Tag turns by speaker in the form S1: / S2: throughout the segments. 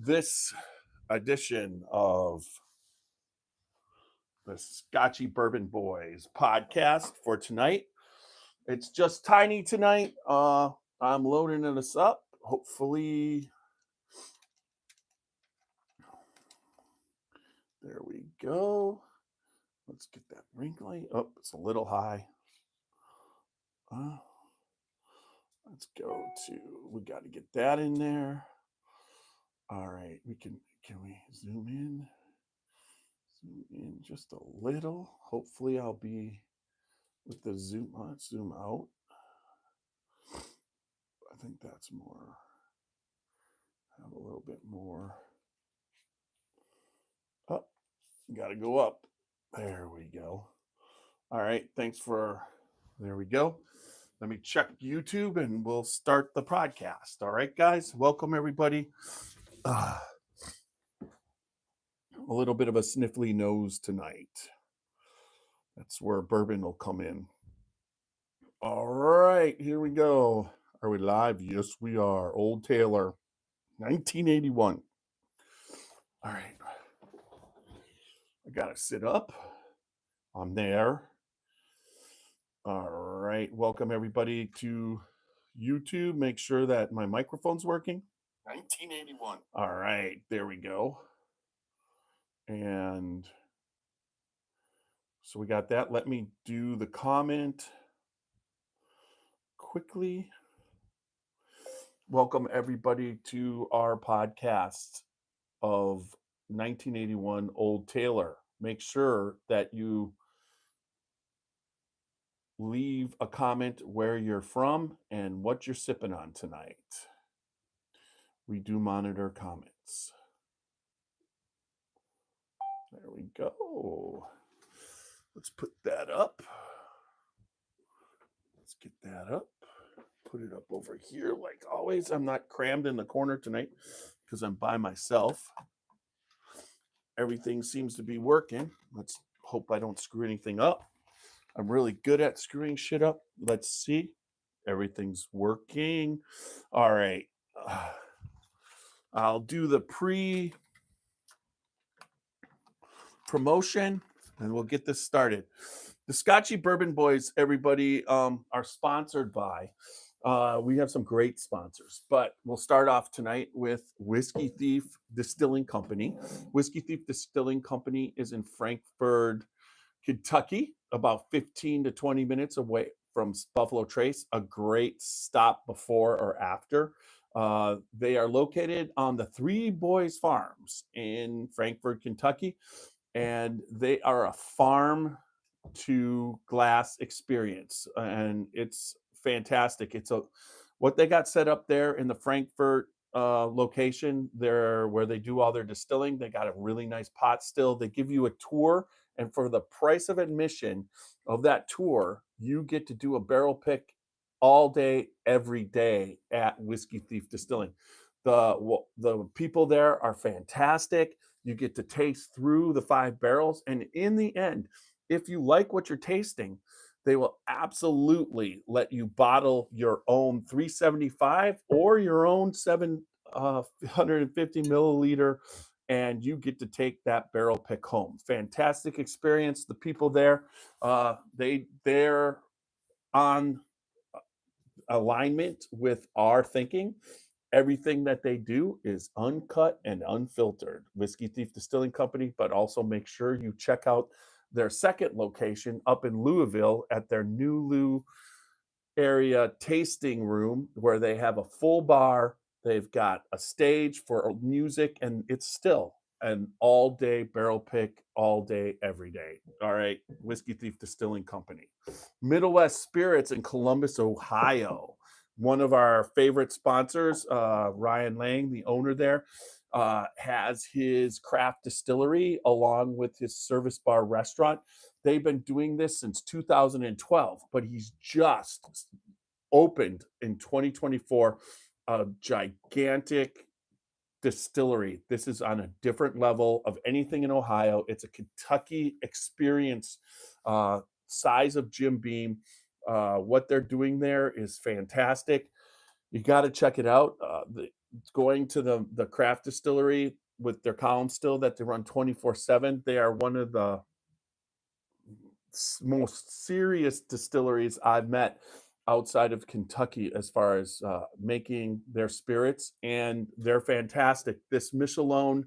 S1: this edition of the Scotchy Bourbon Boys podcast for tonight. It's just tiny tonight. I'm loading this up. Hopefully, there we go. Let's get that wrinkly. Oh, it's a little high. Let's go to, we got to get that in there. All right, can we zoom in? Zoom in just a little. Hopefully I'll be with the zoom on, zoom out. I think that's more, have a little bit more. Oh, got to go up. There we go. All right, thanks for, there we go. Let me check YouTube and we'll start the podcast. All right, guys, welcome everybody. A little bit of a sniffly nose tonight. That's where bourbon will come in. All right, here we go. Are we live? Yes, we are. Old Taylor, 1981. All right. I got to sit up. I'm there. All right. Welcome, everybody, to YouTube. Make sure that my microphone's working. 1981. All right. There we go. And so we got that. Let me do the comment quickly. Welcome, everybody, to our podcast of 1981 Old Taylor. Make sure that you leave a comment where you're from and what you're sipping on tonight. We do monitor comments. There we go. Let's put that up. Let's get that up. Put it up over here like always. I'm not crammed in the corner tonight because I'm by myself. Everything seems to be working. Let's hope I don't screw anything up. I'm really good at screwing shit up. Let's see. Everything's working. All right. I'll do the pre-promotion and we'll get this started. The Scotchy Bourbon Boys, everybody, are sponsored by. We have some great sponsors, but we'll start off tonight with withThe Distilling Company. withThe Distilling Company is in Frankfort, Kentucky, about 15 to 20 minutes away from Buffalo Trace, a great stop before or after. They are located on the Three Boys Farms in Frankfort, Kentucky, and they are a farm to glass experience, and it's fantastic. It's what they got set up there in the Frankfort location there where they do all their distilling. They got a really nice pot still. They give you a tour, and for the price of admission of that tour, you get to do a barrel pick all day, every day at withThe Distilling. The people there are fantastic. You get to taste through the 5 barrels, and in the end, if you like what you're tasting, they will absolutely let you bottle your own 375 or your own 750 milliliter, and you get to take that barrel pick home. Fantastic experience. The people there, they're on alignment with our thinking. Everything that they do is uncut and unfiltered. withThe Distilling Company, but also make sure you check out their second location up in Louisville at their new Lou area tasting room where they have a full bar. They've got a stage for music, and it's still an all-day barrel pick, all day, every day. All right, withThe Distilling Company. Middle West Spirits in Columbus, Ohio. One of our favorite sponsors, Ryan Lang, the owner there, has his craft distillery along with his service bar restaurant. They've been doing this since 2012, but he's just opened in 2024 a gigantic distillery. This is on a different level of anything in Ohio. It's a Kentucky experience, size of Jim Beam. What they're doing there is fantastic. You got to check it out. going to the craft distillery with their column still that they run 24/7. They are one of the most serious distilleries I've met outside of Kentucky as far as making their spirits, and they're fantastic. This Michelin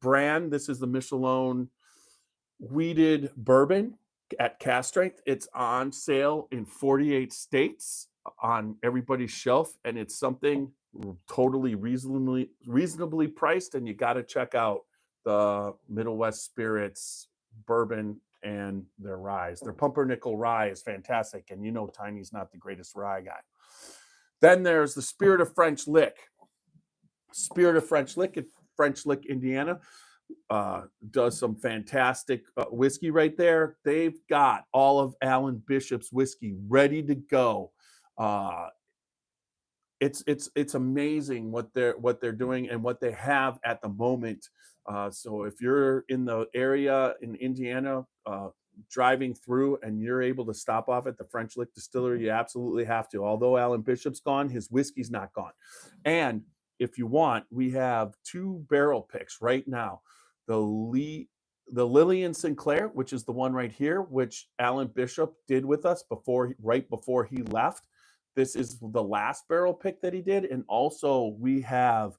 S1: brand, this is the Michelin weeded bourbon at cast strength. It's on sale in 48 states on everybody's shelf, and it's something totally reasonably priced. And you got to check out the Middle West Spirits bourbon and their ryes. Their pumpernickel rye is fantastic, and you know Tiny's not the greatest rye guy. Then there's the Spirit of French Lick. Spirit of French Lick in French Lick, Indiana. Does some fantastic whiskey right there. They've got all of Alan Bishop's whiskey ready to go. It's amazing what they're doing and what they have at the moment. So if you're in the area in Indiana, driving through and you're able to stop off at the French Lick Distillery, you absolutely have to. Although Alan Bishop's gone, his whiskey's not gone. And if you want, we have 2 barrel picks right now. The Lillian Sinclair, which is the one right here, which Alan Bishop did with us right before he left. This is the last barrel pick that he did. And also we have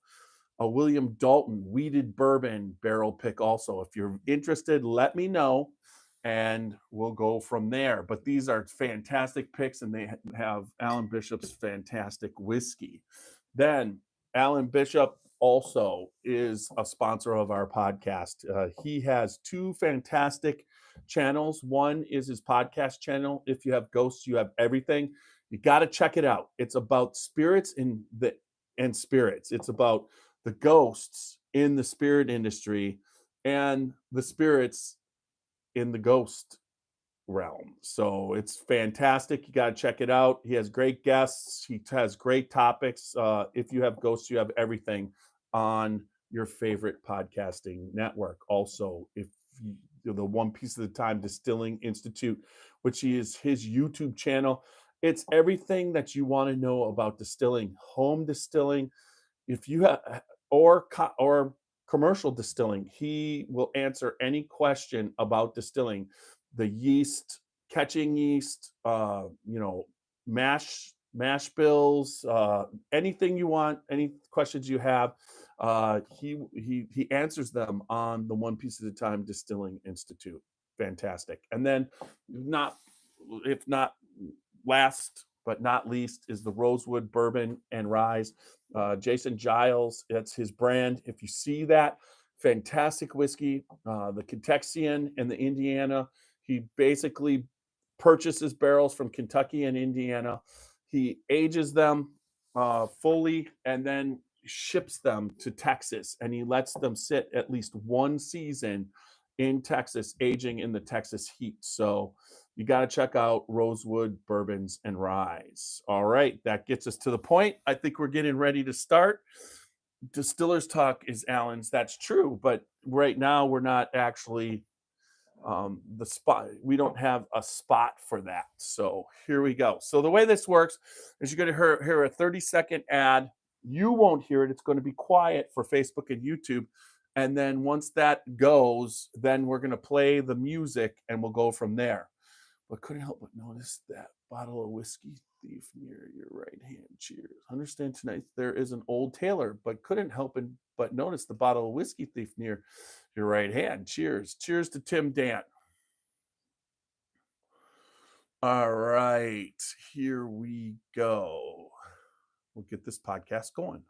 S1: a William Dalton weeded bourbon barrel pick also. If you're interested, let me know and we'll go from there. But these are fantastic picks, and they have Alan Bishop's fantastic whiskey. Then Alan Bishop also is a sponsor of our podcast. He has 2 fantastic channels. One is his podcast channel. If you have ghosts, you have everything. You got to check it out. It's about spirits and spirits. It's about the ghosts in the spirit industry and the spirits in the ghost realm. So it's fantastic. You got to check it out. He has great guests. He has great topics. If you have ghosts, you have everything on your favorite podcasting network. Also, if the One Piece of the Time Distilling Institute, which is his YouTube channel, it's everything that you want to know about distilling, home distilling. If you have or commercial distilling, he will answer any question about distilling, the yeast, catching yeast, mash bills, anything you want, any questions you have, he answers them on the One Piece at a Time Distilling Institute. Fantastic. And then if not last but not least is the Rosewood Bourbon and Ryes. Jason Giles, that's his brand. If you see that, fantastic whiskey. The Kentuckian and the Indiana, he basically purchases barrels from Kentucky and Indiana. He ages them fully and then ships them to Texas, and he lets them sit at least 1 season in Texas, aging in the Texas heat. So you got to check out Rosewood Bourbons and Ryes. All right, that gets us to the point. I think we're getting ready to start. Distillers Talk is Alan's. That's true, but right now we're not actually the spot. We don't have a spot for that. So here we go. So the way this works is you're going to hear a 30-second ad. You won't hear it. It's going to be quiet for Facebook and YouTube. And then once that goes, then we're going to play the music and we'll go from there. But couldn't help but notice that bottle of whiskey thief near your right hand. Cheers. Understand tonight there is an old tailor, but couldn't help but notice the bottle of whiskey thief near your right hand. Cheers. Cheers to Tim Dan. All right, here we go. We'll get this podcast going.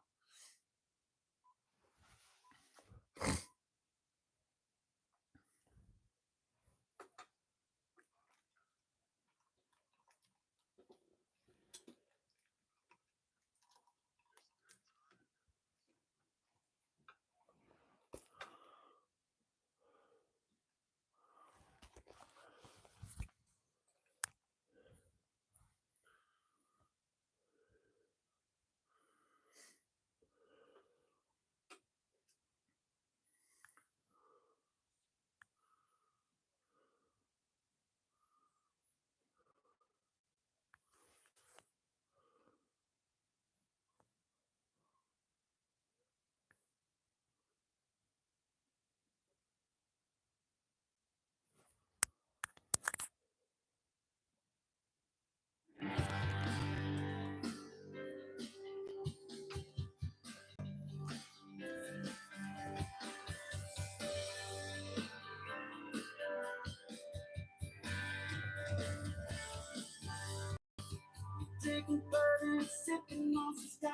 S2: drinking bourbon, sipping on some scotch.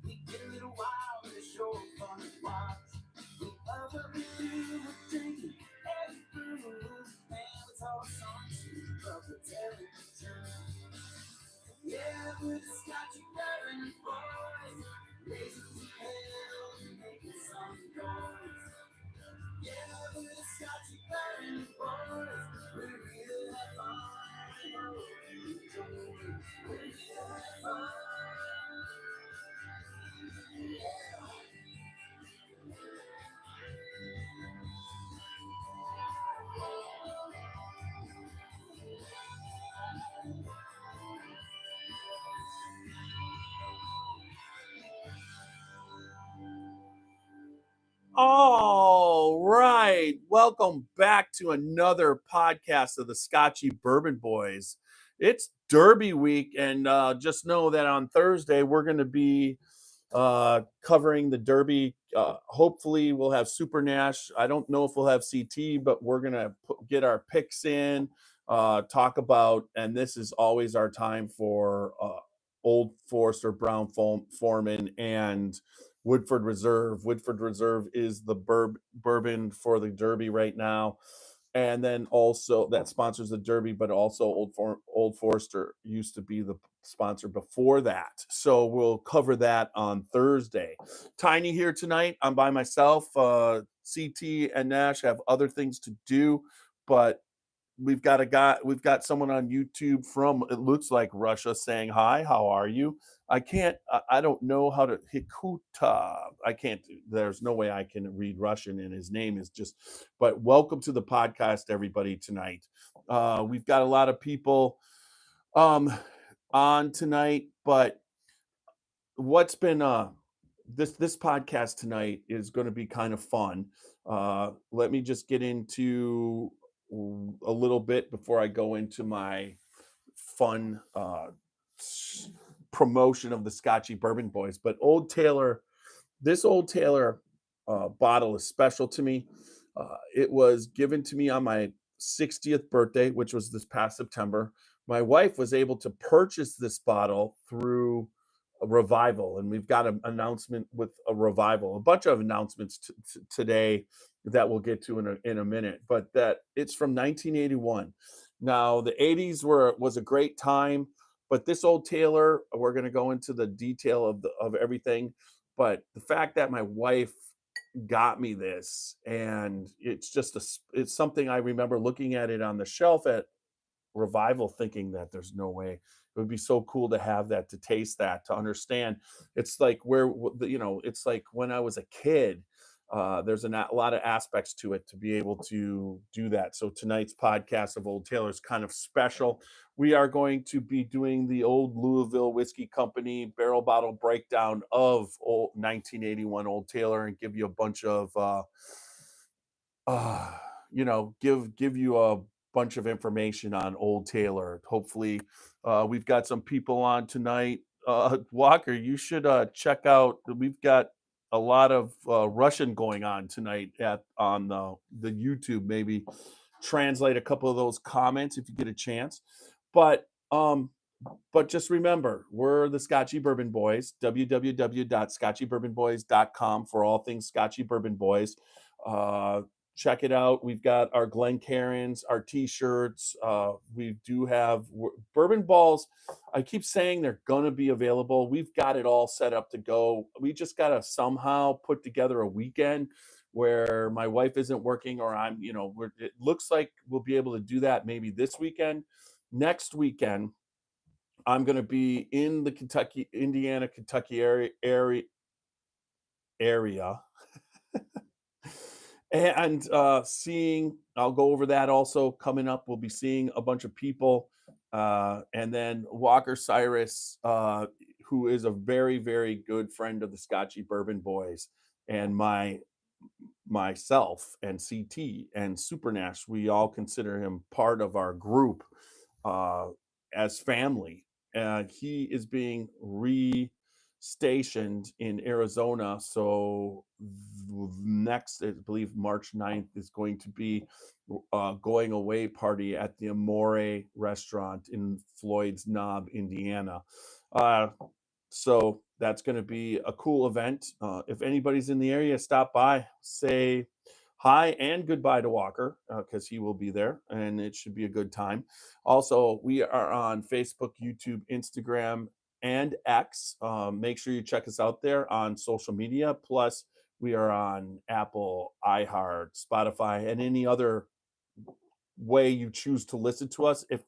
S2: We get a little wild, it's sure fun to watch. We love what we do, we're drinking every brew. Man, it's all songs, but we're telling the truth. Yeah, we're the Scotchy Bourbon boys, raising some hell and making some noise. Yeah, we're the Scotchy Bourbon boys, we're here to have fun. We're here to have fun.
S1: All right. Welcome back to another podcast of the Scotchy Bourbon Boys. It's Derby week, and just know that on Thursday we're going to be covering the Derby. Hopefully, we'll have Super Nash. I don't know if we'll have CT, but we're going to get our picks in, talk about, and this is always our time for Old Forester, Brown Foreman, and Woodford Reserve. Woodford Reserve is the bourbon for the Derby right now. And then also that sponsors the Derby, but also Old Forester used to be the sponsor before that. So we'll cover that on Thursday. Tiny here tonight. I'm by myself. CT and Nash have other things to do, but we've got someone on YouTube from, it looks like, Russia saying hi. How are you? I don't know how to Hikuta. I can't, there's no way I can read Russian, and his name is just, but welcome to the podcast, everybody, tonight. We've got a lot of people on tonight, but what's been this podcast tonight is going to be kind of fun. Let me just get into a little bit before I go into my fun promotion of the Scotchy Bourbon Boys. But this Old Taylor bottle is special to me. It was given to me on my 60th birthday, which was this past September. My wife was able to purchase this bottle through a Revival, and we've got an announcement with a Revival, a bunch of announcements today that we'll get to in a minute, but that it's from 1981. Now, the 80s was a great time, but this Old Taylor, we're going to go into the detail of everything, but the fact that my wife got me this, and it's something I remember looking at it on the shelf at Revival, thinking that there's no way it would be so cool to have that, to taste that, to understand. It's like it's like when I was a kid. There's a lot of aspects to it to be able to do that. So tonight's podcast of Old Taylor is kind of special. We are going to be doing the Old Louisville Whiskey Company barrel bottle breakdown of 1981 Old Taylor, and give you a bunch of give you a bunch of information on Old Taylor. Hopefully, we've got some people on tonight. Walker, you should check out. We've got a lot of Russian going on tonight on the YouTube. Maybe translate a couple of those comments if you get a chance. But just remember, we're the Scotchy Bourbon Boys. www.scotchybourbonboys.com for all things Scotchy Bourbon Boys. Check it out. We've got our Glencairns, our t-shirts. We do have bourbon balls. I keep saying they're gonna be available. We've got it all set up to go. We just gotta somehow put together a weekend where my wife isn't working, or it looks like we'll be able to do that maybe this weekend. Next weekend, I'm going to be in the Indiana, Kentucky area, and I'll go over that also coming up. We'll be seeing a bunch of people, and then Walker Cyrus, who is a very, very good friend of the Scotchy Bourbon Boys, and myself and CT and Super Nash, we all consider him part of our group as family. He is being stationed in Arizona. So next, I believe March 9th is going to be going away party at the Amore restaurant in Floyd's Knob, Indiana. Uh, so that's going to be a cool event. If anybody's in the area, stop by, say hi and goodbye to Walker because he will be there and it should be a good time. Also, we are on Facebook, YouTube, Instagram, and X. Make sure you check us out there on social media. Plus, we are on Apple, iHeart, Spotify, and any other way you choose to listen to us. If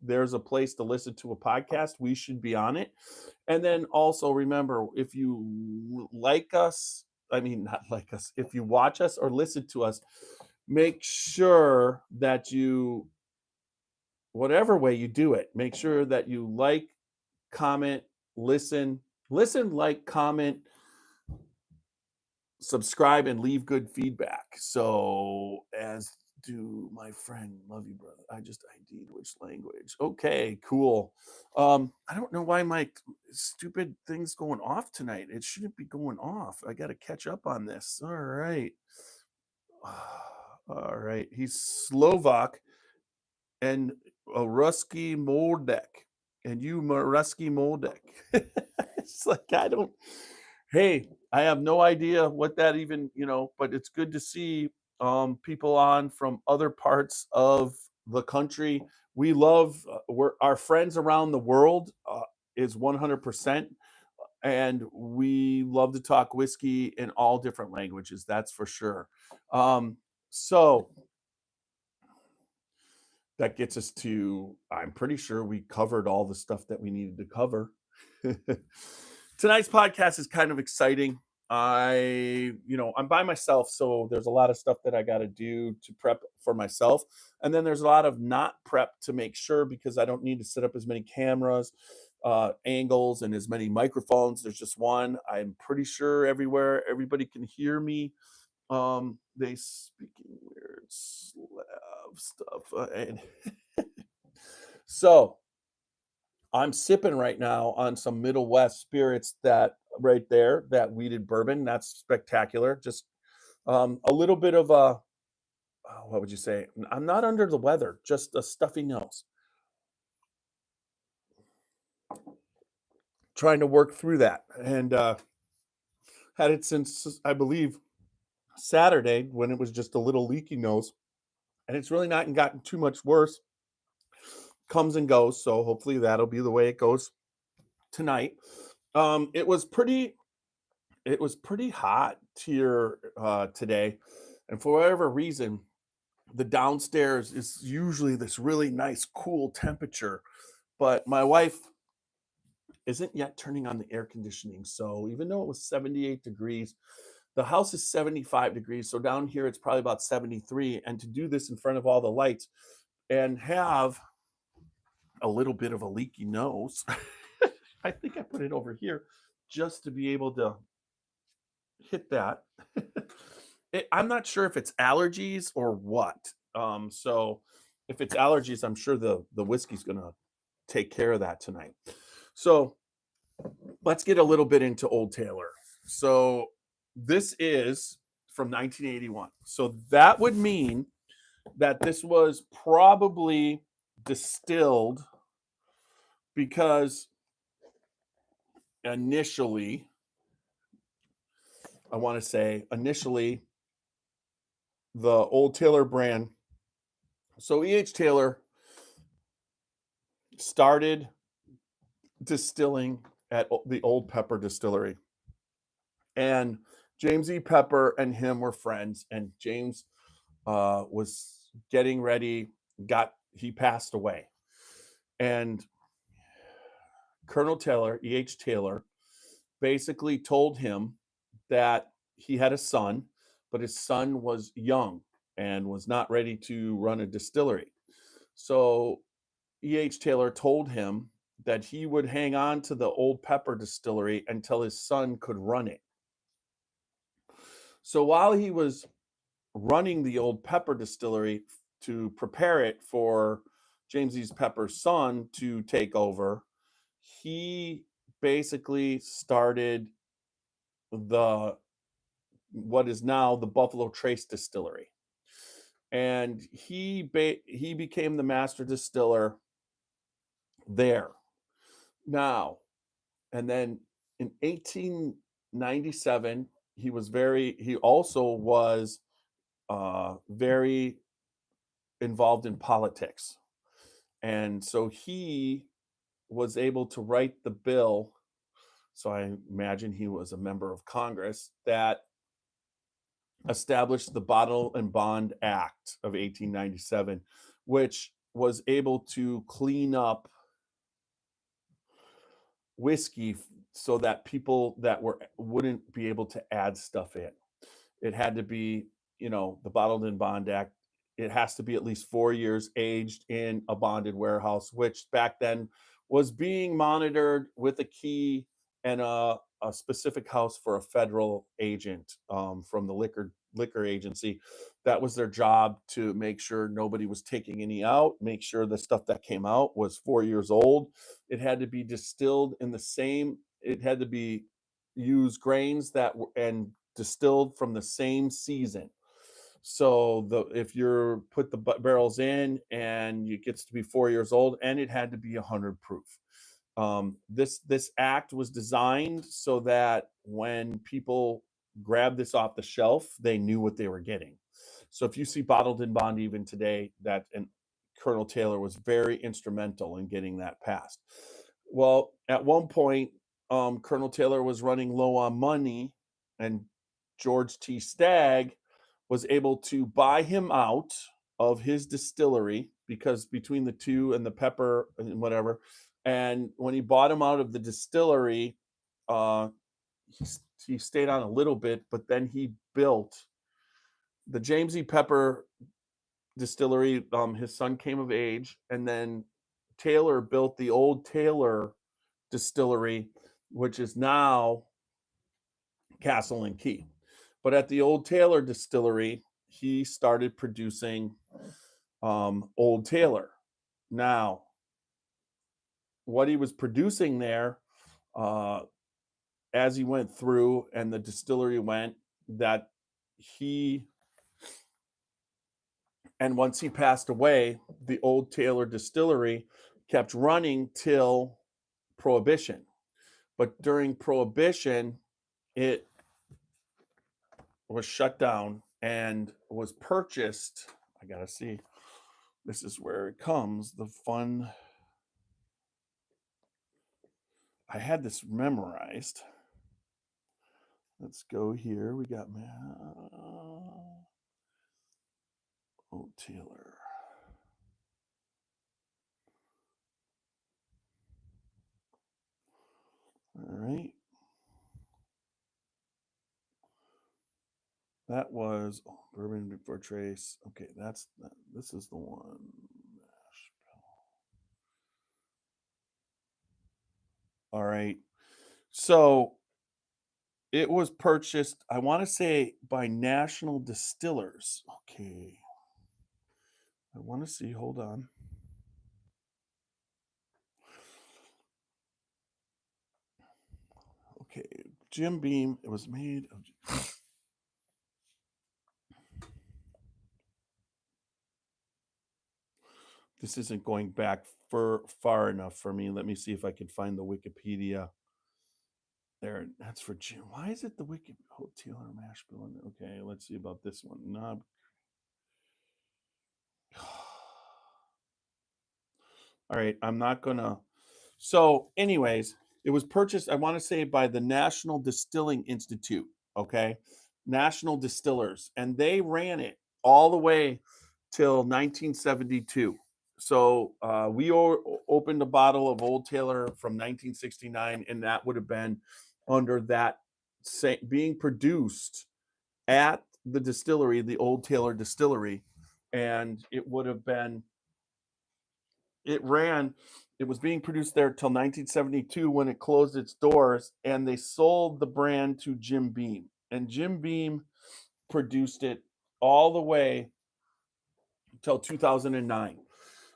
S1: there's a place to listen to a podcast, we should be on it. And then also remember, if you like us, I mean not like us, if you watch us or listen to us, make sure that you, whatever way you do it, make sure that you like, comment, listen, like, comment, subscribe, and leave good feedback. So, as do my friend, love you, brother. I just ID'd which language. Okay, cool. I don't know why my stupid thing's going off tonight. It shouldn't be going off. I got to catch up on this. All right. All right. He's Slovak and a Ruski Moldek. And you, Ruski Moldek. It's like, I don't. Hey, I have no idea what that even, but it's good to see people on from other parts of the country. We love our friends around the world is 100%, and we love to talk whiskey in all different languages. That's for sure. So that gets us to, I'm pretty sure we covered all the stuff that we needed to cover. Tonight's podcast is kind of exciting. I'm by myself, so there's a lot of stuff that I got to do to prep for myself. And then there's a lot of not prep to make sure because I don't need to set up as many cameras, angles, and as many microphones. There's just one. I'm pretty sure everybody can hear me. They speaking weird Slav stuff. And so I'm sipping right now on some Middle West spirits that right there, that weeded bourbon. That's spectacular. Just a little bit of a, what would you say? I'm not under the weather, just a stuffy nose. Trying to work through that. And had it since, I believe, Saturday when it was just a little leaky nose. And it's really not gotten too much worse. Comes and goes. So hopefully that'll be the way it goes tonight. It was pretty hot here today, and for whatever reason the downstairs is usually this really nice cool temperature, but my wife isn't yet turning on the air conditioning. So even though it was 78 degrees, the house is 75 degrees, so down here it's probably about 73. And to do this in front of all the lights and have a little bit of a leaky nose, I think I put it over here just to be able to hit that. I'm not sure if it's allergies or what. So if it's allergies, I'm sure the whiskey's gonna take care of that tonight. So let's get a little bit into Old Taylor. So this is from 1981. So that would mean that this was probably distilled because initially, the Old Taylor brand. So E.H. Taylor started distilling at the Old Pepper Distillery. And James E. Pepper and him were friends, and James was getting ready, he passed away. And Colonel Taylor, E.H. Taylor, basically told him that he had a son, but his son was young and was not ready to run a distillery. So E.H. Taylor told him that he would hang on to the Old Pepper Distillery until his son could run it. So while he was running the Old Pepper Distillery to prepare it for James E. Pepper's son to take over, he basically started the what is now the Buffalo Trace Distillery, and he became the master distiller there. Now, and then in 1897, he also was very involved in politics. And so he was able to write the bill. So I imagine he was a member of Congress that established the Bottle and Bond Act of 1897, which was able to clean up whiskey so that people that wouldn't be able to add stuff in. It had to be, the Bottled and Bond Act. It has to be at least 4 years aged in a bonded warehouse, which back then was being monitored with a key and a specific house for a federal agent from the liquor agency. That was their job, to make sure nobody was taking any out, make sure the stuff that came out was 4 years old. It had to be distilled in the same. It had to be use grains that were and distilled from the same season. So if you're put the barrels in and it gets to be 4 years old, and it had to be 100 proof. This act was designed so that when people grabbed this off the shelf, they knew what they were getting. So if you see Bottled and Bond even today, and Colonel Taylor was very instrumental in getting that passed. Well, at one point, Colonel Taylor was running low on money, and George T. Stagg was able to buy him out of his distillery, because between the two and the pepper and whatever, and when he bought him out of the distillery, uh, he, he stayed on a little bit, but then he built the James E. Pepper distillery. His son came of age, and then Taylor built the Old Taylor distillery, which is now Castle and Key. But at the Old Taylor distillery, he started producing Old Taylor. Now, what he was producing there, as he went through and the distillery went, that he, and once he passed away, the Old Taylor distillery kept running till Prohibition. But during Prohibition, it was shut down and was purchased. I gotta see. This is where it comes. The fun. I had this memorized. Let's go here. We got Old Taylor. All right. That was Bourbon before Trace. Okay, this is the one. All right. So it was purchased, I want to say, by National Distillers. Okay. I want to see. Hold on. Okay. Jim Beam. It was made of. This isn't going back far enough for me. Let me see if I can find the Wikipedia. There, that's for Jim. Why is it the Taylor mash bill? Okay, let's see about this one. Knob. All right, I'm not gonna. So, anyways, it was purchased, I want to say, by the National Distilling Institute. Okay, National Distillers, and they ran it all the way till 1972. So we opened a bottle of Old Taylor from 1969, and that would have been under that being produced at the distillery, the Old Taylor Distillery, and it would have been. It ran. It was being produced there till 1972 when it closed its doors, and they sold the brand to Jim Beam, and Jim Beam produced it all the way until 2009.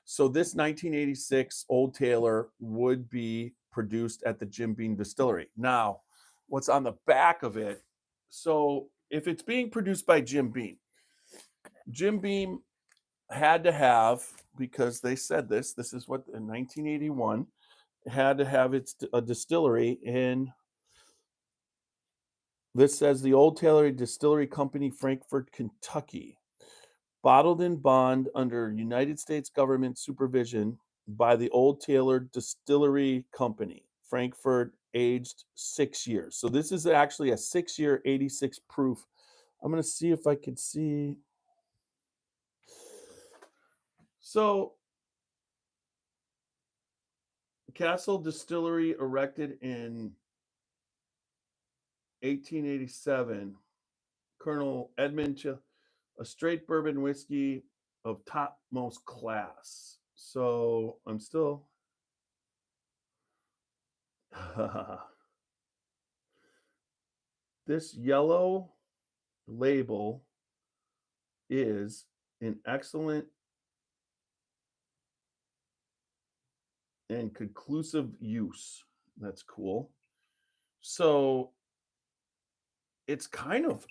S1: So this 1986 Old Taylor would be produced at the Jim Beam Distillery. Now, what's on the back of it? So if it's being produced by Jim Beam had to have, because they said this is what in 1981 had to have a distillery in. This says the Old Taylor Distillery Company, Frankfort, Kentucky, bottled in bond under United States government supervision by the Old Taylor Distillery Company, Frankfort, aged 6 years. So this is actually a 6-year 86 proof. I'm going to see if I can see. So Castle Distillery, erected in 1887. Colonel Edmund, a straight bourbon whiskey of topmost class. So I'm still. This yellow label is in excellent and conclusive use. That's cool. So it's kind of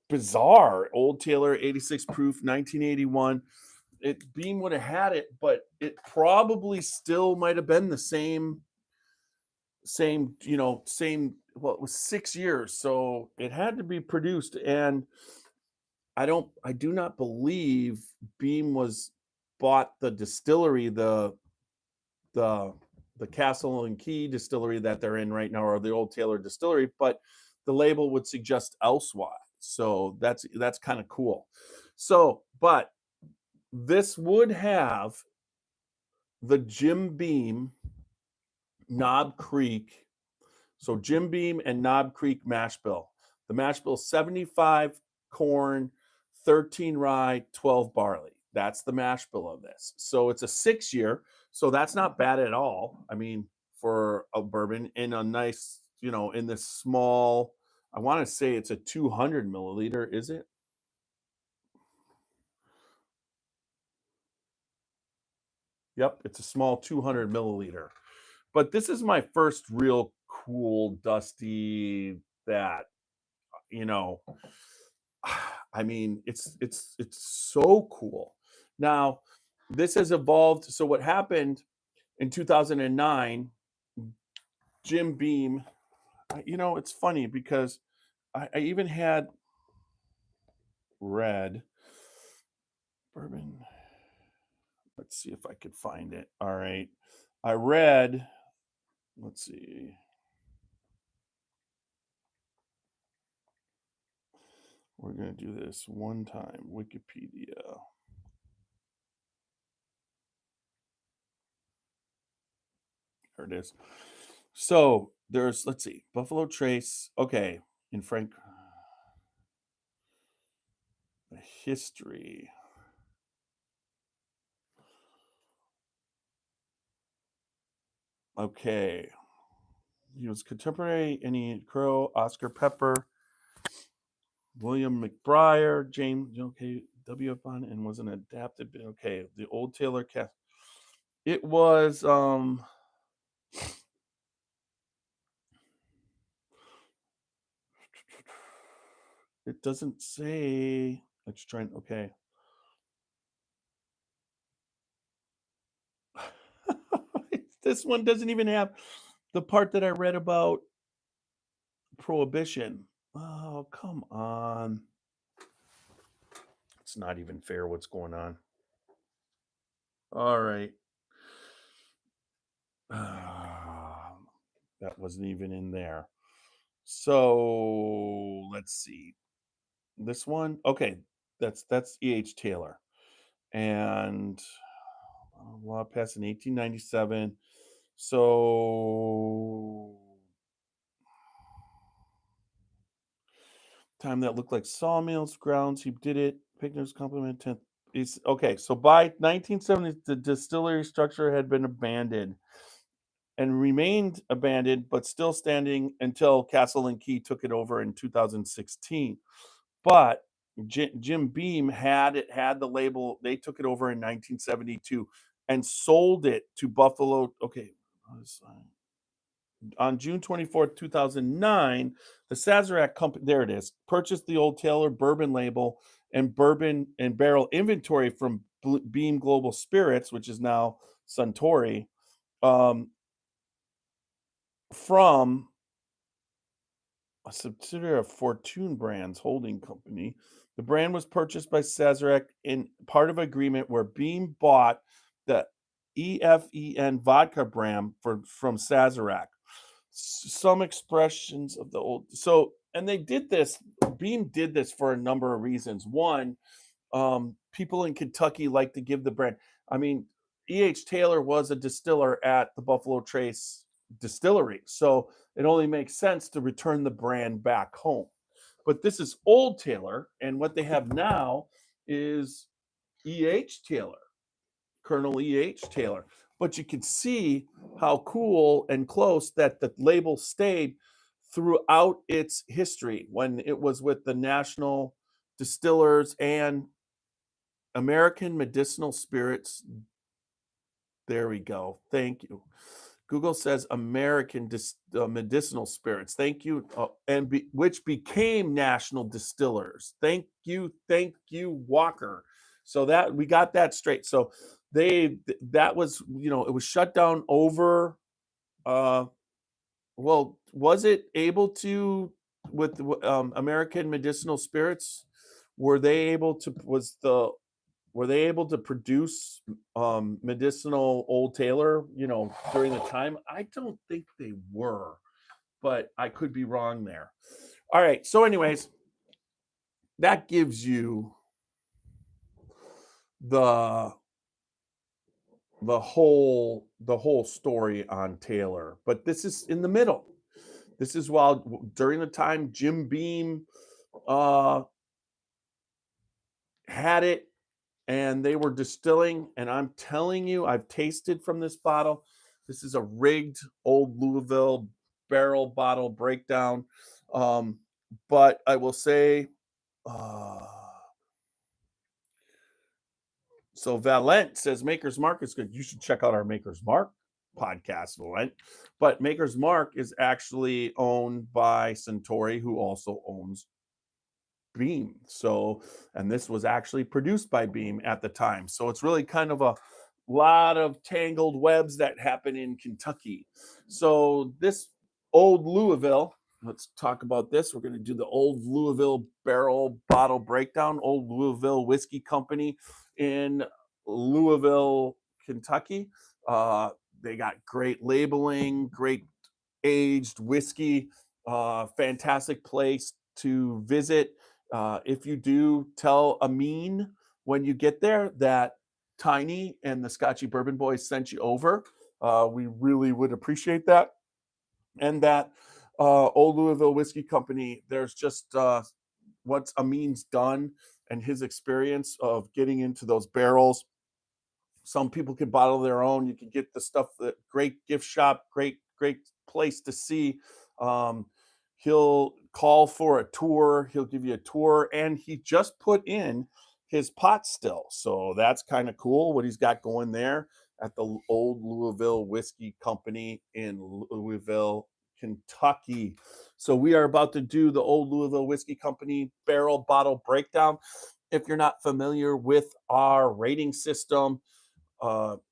S1: bizarre. Old Taylor, 86 proof, 1981. Beam would have had it, but it probably still might have been the same. Well, it was 6 years, so it had to be produced. And I do not believe Beam bought the distillery, the Castle and Key distillery that they're in right now, or the Old Taylor Distillery, but the label would suggest elsewise. So that's kind of cool. So, but this would have the Jim Beam Knob Creek. So Jim Beam and Knob Creek mash bill. The mash bill 75 corn, 13 rye, 12 barley. That's the mash bill of this. So it's a 6-year. So that's not bad at all. I mean, for a bourbon in a nice, in this small, I want to say it's a 200 milliliter, is it? Yep, it's a small 200 milliliter. But this is my first real cool, dusty that, I mean, it's so cool. Now, this has evolved. So what happened in 2009, Jim Beam, it's funny because I even had red bourbon. Let's see if I could find it. All right. I read, let's see. We're going to do this one time. Wikipedia. There it is. So there's, let's see, Buffalo Trace. Okay. In Frank. History. Okay. He was contemporary Annie Crow, Oscar Pepper, William McBriar, James W. Bond, and was an adapted. Okay, the Old Taylor cast. It was it doesn't say. Let's try. Okay. This one doesn't even have the part that I read about Prohibition. Oh, come on. It's not even fair what's going on. All right. That wasn't even in there. So let's see. This one, okay, that's E.H. Taylor, and law passed in 1897. So time that looked like sawmills, grounds. He did it. Picnics compliment 10th. Is okay. So by 1970, the distillery structure had been abandoned and remained abandoned, but still standing until Castle and Key took it over in 2016. But Jim Beam had the label. They took it over in 1972 and sold it to Buffalo. Okay, On June 24th, 2009, the Sazerac company, there it is, purchased the Old Taylor bourbon label and bourbon and barrel inventory from Beam Global Spirits, which is now Suntory, from a subsidiary of Fortune Brands Holding Company. The brand was purchased by Sazerac in part of agreement where Beam bought the EFEN vodka brand from Sazerac. Some expressions of the old, and they did this. Beam did this for a number of reasons. One, people in Kentucky like to give the brand. I mean, E.H. Taylor was a distiller at the Buffalo Trace Distillery, so it only makes sense to return the brand back home. But this is Old Taylor, and what they have now is E.H. Taylor, Colonel E.H. Taylor. But you can see how cool and close that the label stayed throughout its history when it was with the National Distillers and American Medicinal Spirits. There we go. Thank you. Google says American Medicinal Spirits. Thank you. Which became National Distillers. Thank you, Walker. So that we got that straight. So that was, it was shut down over. Well, was it able to with American Medicinal Spirits? Were they able to produce medicinal Old Taylor, during the time? I don't think they were, but I could be wrong there. All right. So anyways, that gives you the whole story on Taylor, but this is in the middle. This is while during the time Jim Beam had it, and they were distilling, and I'm telling you, I've tasted from this bottle. This is a rigged old Louisville barrel bottle breakdown. But I will say, so Valent says Maker's Mark is good. You should check out our Maker's Mark podcast, Valent. But Maker's Mark is actually owned by Suntory, who also owns Beam. So, and this was actually produced by Beam at the time. So it's really kind of a lot of tangled webs that happen in Kentucky. So this old Louisville, let's talk about this. We're going to do the old Louisville barrel bottle breakdown. Old Louisville Whiskey Company in Louisville, Kentucky. They got great labeling, great aged whiskey, fantastic place to visit. If you do, tell Amin when you get there that Tiny and the Scotchy Bourbon Boys sent you over. We really would appreciate that. And that Old Louisville Whiskey Company, there's just what Amin's done and his experience of getting into those barrels. Some people can bottle their own. You can get the stuff, that great gift shop, great place to see. He'll call for a tour. He'll give you a tour, and he just put in his pot still. So that's kind of cool what he's got going there at the Old Louisville Whiskey Company in Louisville, Kentucky. So we are about to do the Old Louisville Whiskey Company barrel bottle breakdown. If you're not familiar with our rating system,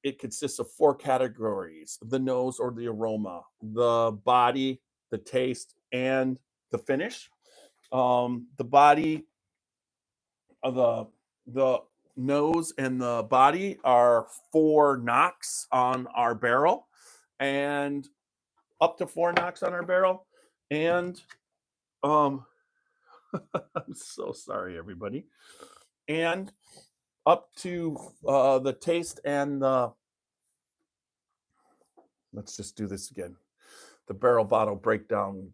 S1: it consists of 4 categories: the nose or the aroma, the body, the taste, and the finish. The body of the nose and the body are 4 knocks on our barrel, and up to 4 knocks on our barrel. And I'm so sorry, everybody. And up to the taste and the, let's just do this again. The barrel bottle breakdown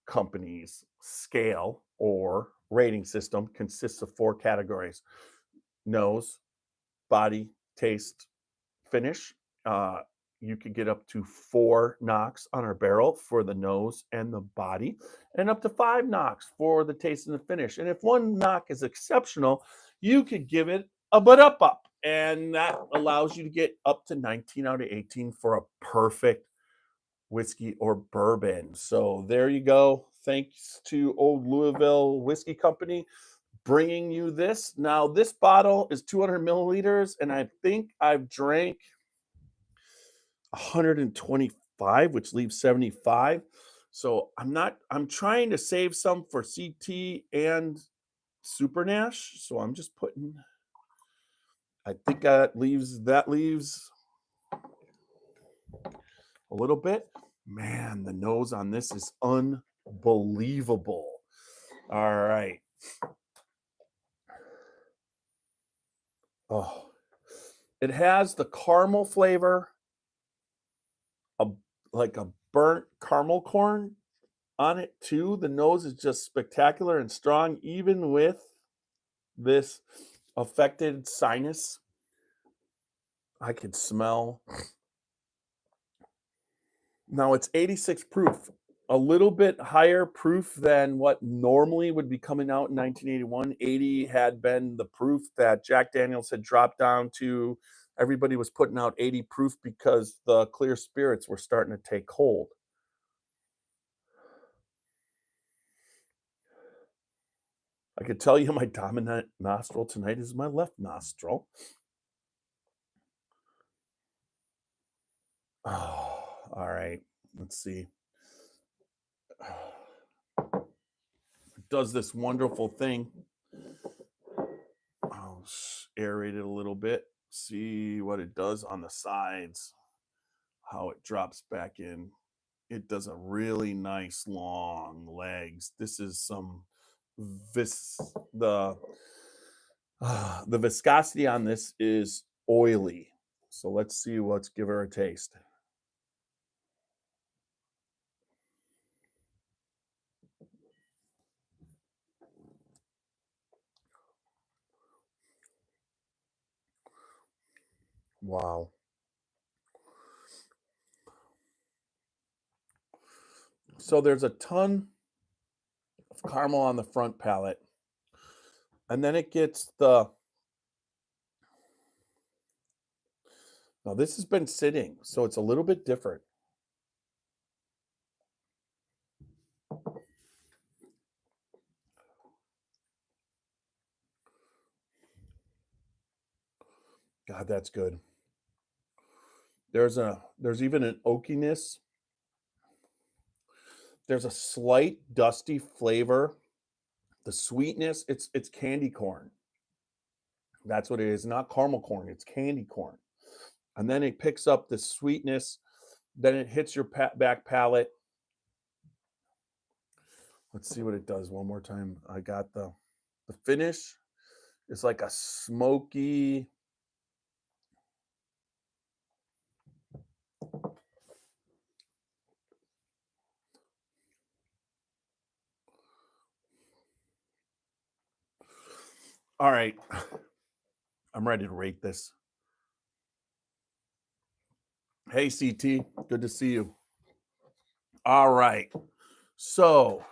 S1: company's scale or rating system consists of 4 categories: nose, body, taste, finish. You could get up to 4 knocks on our barrel for the nose and the body, and up to 5 knocks for the taste and the finish. And if 1 knock is exceptional, you could give it a butt up. And that allows you to get up to 19 out of 18 for a perfect whiskey or bourbon. So there you go. Thanks to Old Louisville Whiskey Company bringing you this. Now, this bottle is 200 milliliters, and I think I've drank 125, which leaves 75. So I'm trying to save some for CT and Super Nash. So I'm just putting, I think that leaves a little bit. Man, the nose on this is unbelievable. All right. Oh, it has the caramel flavor, a like a burnt caramel corn on it too. The nose is just spectacular and strong, even with this affected sinus. I could smell. Now it's 86 proof, a little bit higher proof than what normally would be coming out in 1981. 80 had been the proof that Jack Daniels had dropped down to. Everybody was putting out 80 proof because the clear spirits were starting to take hold. I could tell you my dominant nostril tonight is my left nostril. Oh, all right. Let's see. It does this wonderful thing. I'll aerate it a little bit. See what it does on the sides, how it drops back in. It does a really nice long legs. This is some the viscosity on this is oily. So let's see, let's give her a taste. Wow. So there's a ton of caramel on the front palate. And then it gets the, now this has been sitting, so it's a little bit different. God, that's good. There's even an oakiness. There's a slight dusty flavor. The sweetness, it's candy corn. That's what it is, not caramel corn, it's candy corn. And then it picks up the sweetness, then it hits your back palate. Let's see what it does one more time. I got the finish. It's like a smoky. All right. I'm ready to rate this. Hey, CT. Good to see you. All right. So,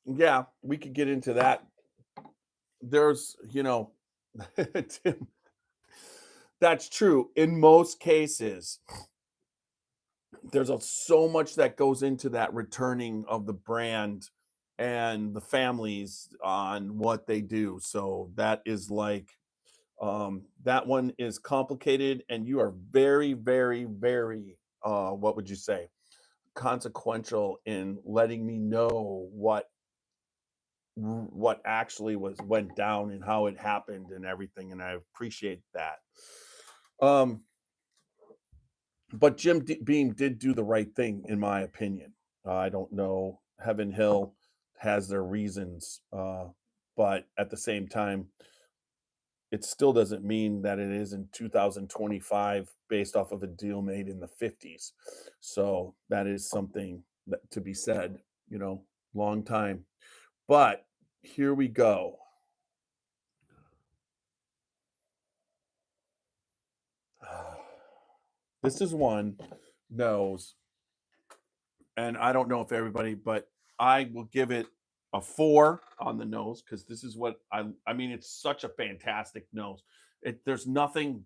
S1: yeah, we could get into that. There's, Tim, that's true. In most cases, there's so much that goes into that returning of the brand and the families on what they do. So that is like that one is complicated, and you are very, very, very what would you say, consequential in letting me know what actually went down and how it happened and everything, and I appreciate that. But Jim Beam did do the right thing, in my opinion. I don't know. Heaven Hill has their reasons, but at the same time, it still doesn't mean that it is in 2025 based off of a deal made in the 50s. So that is something that, to be said, long time. But here we go. This is one nose, and I don't know if everybody, but I will give it a 4 on the nose because this is what I mean. It's such a fantastic nose. There's nothing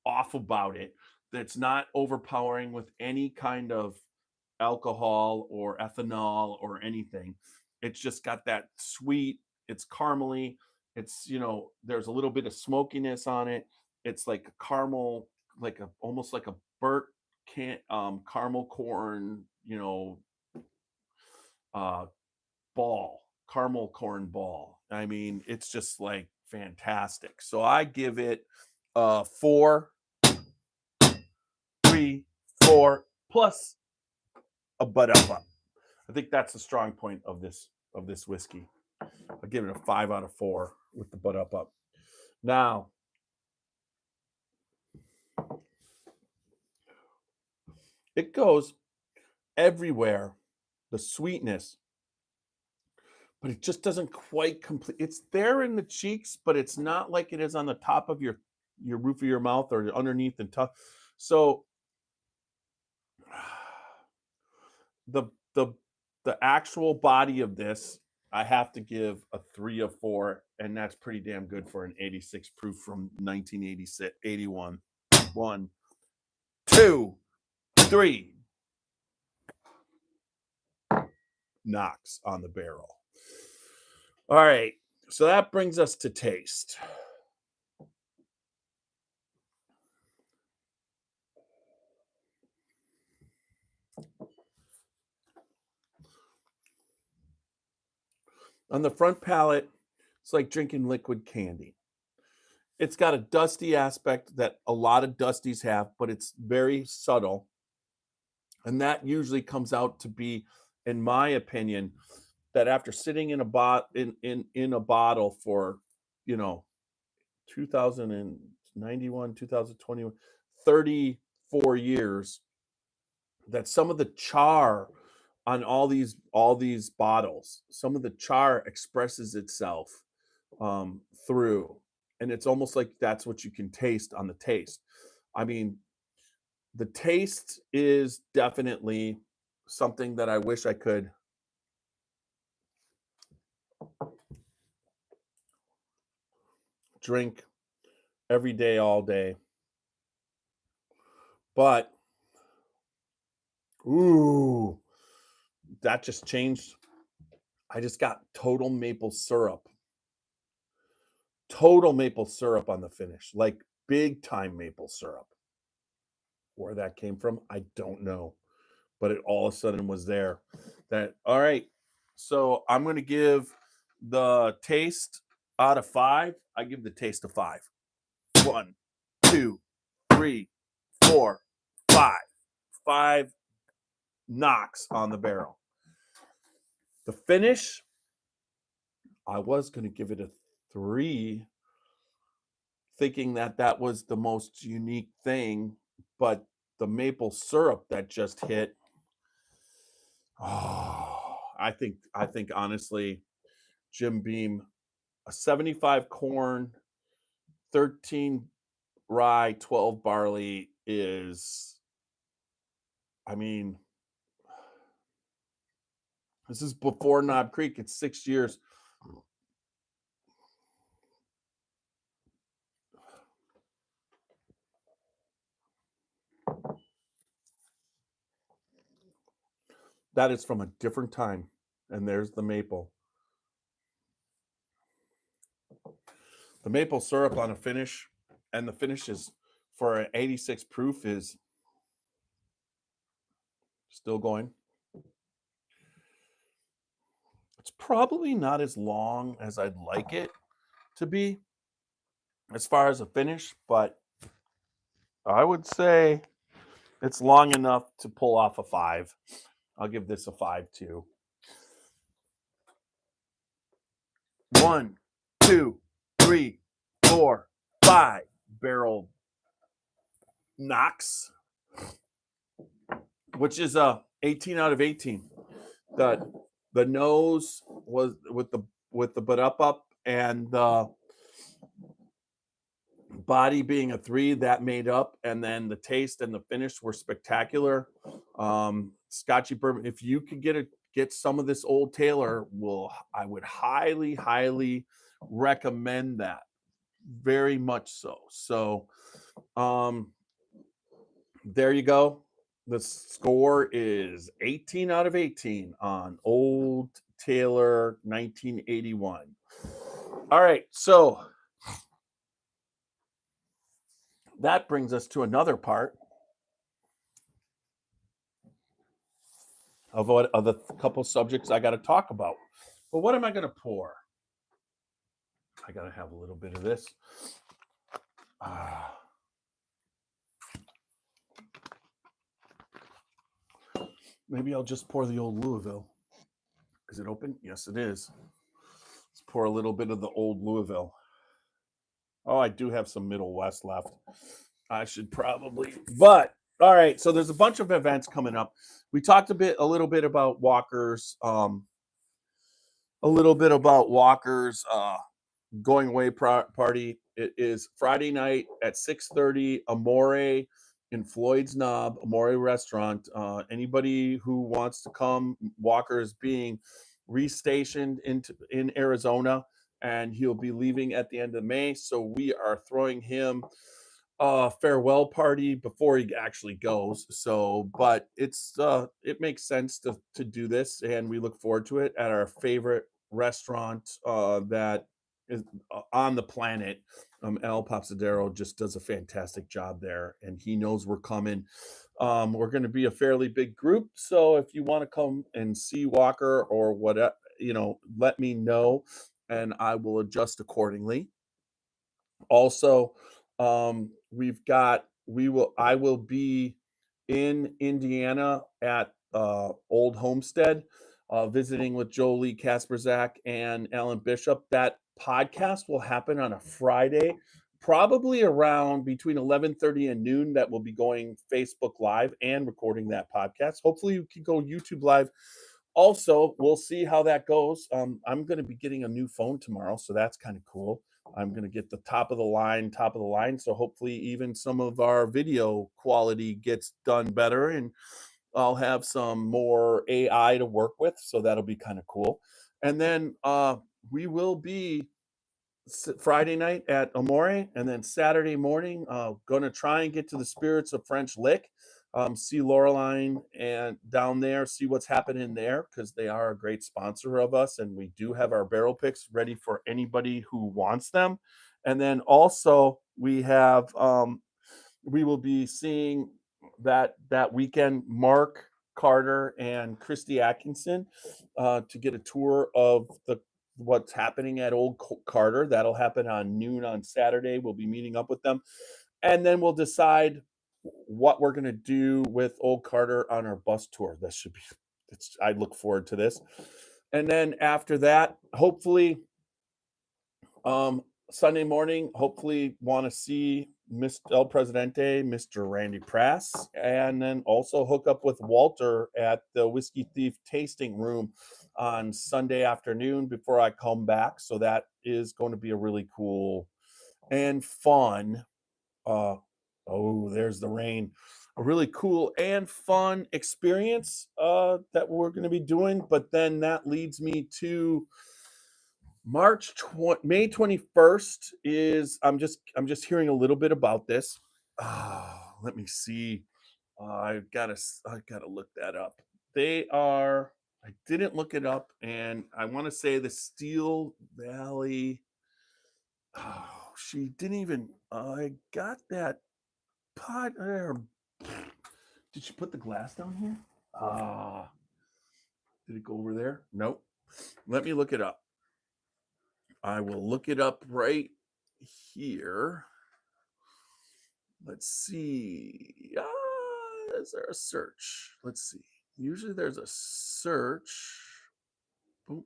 S1: off about it that's not overpowering with any kind of alcohol or ethanol or anything. It's just got that sweet, it's caramely, it's, there's a little bit of smokiness on it. It's like a caramel, like a almost like a burnt caramel corn, uh ball, caramel corn ball. I mean, it's just like fantastic. So I give it 4, 3, 4 plus a butt up. I think that's the strong point of this whiskey. I'll give it a 5 out of 4 with the butt up. Now, it goes everywhere, the sweetness, but it just doesn't quite complete. It's there in the cheeks, but it's not like it is on the top of your roof of your mouth or underneath and top. So the the actual body of this, I have to give a 3 of 4, and that's pretty damn good for an 86 proof from 1986, 81. 1, 2, 3 knocks on the barrel. All right, so that brings us to taste. On the front palate, it's like drinking liquid candy. It's got a dusty aspect that a lot of dusties have, but it's very subtle. And that usually comes out to be, in my opinion, that after sitting in a bottle for, 2091, 2021, 34 years, that some of the char on all these bottles, some of the char expresses itself through, and it's almost like that's what you can taste on the taste. I mean, the taste is definitely something that I wish I could drink every day, all day. But ooh, that just changed. I just got total maple syrup. Total maple syrup on the finish, like big time maple syrup. Where that came from, I don't know. But it all of a sudden was there. That all right. So I'm gonna give the taste out of 5. I give the taste a 5. 1, 2, 3, 4, 5. 5 knocks on the barrel. The finish, I was going to give it a 3, thinking that that was the most unique thing, but the maple syrup that just hit, oh, I think honestly, Jim Beam, a 75 corn, 13 rye, 12 barley is, I mean, this is before Knob Creek. It's 6 years. That is from a different time. And there's the maple. The maple syrup on a finish, and the finish is for an 86 proof is still going. It's probably not as long as I'd like it to be as far as a finish, but I would say it's long enough to pull off a 5. I'll give this a 5 too. 1, 2, 3, 4, 5 barrel knocks, which is a 18 out of 18. The nose was with the butt up, and the body being a 3, that made up, and then the taste and the finish were spectacular. Scotchy bourbon, if you could get some of this Old Taylor, I would highly recommend that, very much so. So There you go. The score is 18 out of 18 on Old Taylor 1981. All right, so that brings us to another part of the couple subjects I got to talk about. But what am I going to pour? I got to have a little bit of this. Maybe I'll just pour the old Louisville. Is it open? Yes, it is. Let's pour a little bit of the old Louisville. Oh, I do have some Middle West left. I should probably, but all right. So there's a bunch of events coming up. We talked a little bit about Walker's, going away party. It is Friday night at 6:30. Amore in Floyd's Knob, Amore Restaurant. Anybody who wants to come, Walker is being restationed in Arizona, and he'll be leaving at the end of May. So we are throwing him a farewell party before he actually goes. So, but it makes sense to do this, and we look forward to it at our favorite restaurant that is on the planet. El Pasadero just does a fantastic job there, and he knows we're coming. We're going to be a fairly big group, so if you want to come and see Walker or whatever, let me know, and I will adjust accordingly. Also, I will be in Indiana at Old Homestead, visiting with Jolie Kasperzak and Alan Bishop. That podcast will happen on a Friday, probably around between 11:30 and noon. That will be going Facebook Live and recording that podcast. Hopefully you can go YouTube Live. Also, we'll see how that goes. I'm going to be getting a new phone tomorrow, so that's kind of cool. I'm going to get the top of the line. So hopefully even some of our video quality gets done better, and I'll have some more AI to work with. So that'll be kind of cool. And then we will be Friday night at Amore, and then Saturday morning, going to try and get to the Spirits of French Lick. See Laureline and down there, see what's happening there, because they are a great sponsor of us, and we do have our barrel picks ready for anybody who wants them. And then also we will be seeing that weekend Mark Carter and Christy Atkinson to get a tour of what's happening at Old Carter. That'll happen on noon on Saturday. We'll be meeting up with them, and then we'll decide what we're going to do with Old Carter on our bus tour. I look forward to this. And then after that, hopefully Sunday morning, hopefully want to see Mr. El Presidente, Mr. Randy Prass, and then also hook up with Walter at the Whiskey Thief tasting room on Sunday afternoon before I come back. So that is going to be a really cool and fun there's the rain. A really cool and fun experience that we're going to be doing. But then that leads me to May 21st is I'm just hearing a little bit about this. Let me see. I gotta look that up. I didn't look it up, and I want to say the Steel Valley. Oh, she didn't even. I got that pot there. Did she put the glass down here? Did it go over there? Nope. Let me look it up. I will look it up right here. Let's see. Is there a search? Let's see. Usually there's a search. Oh,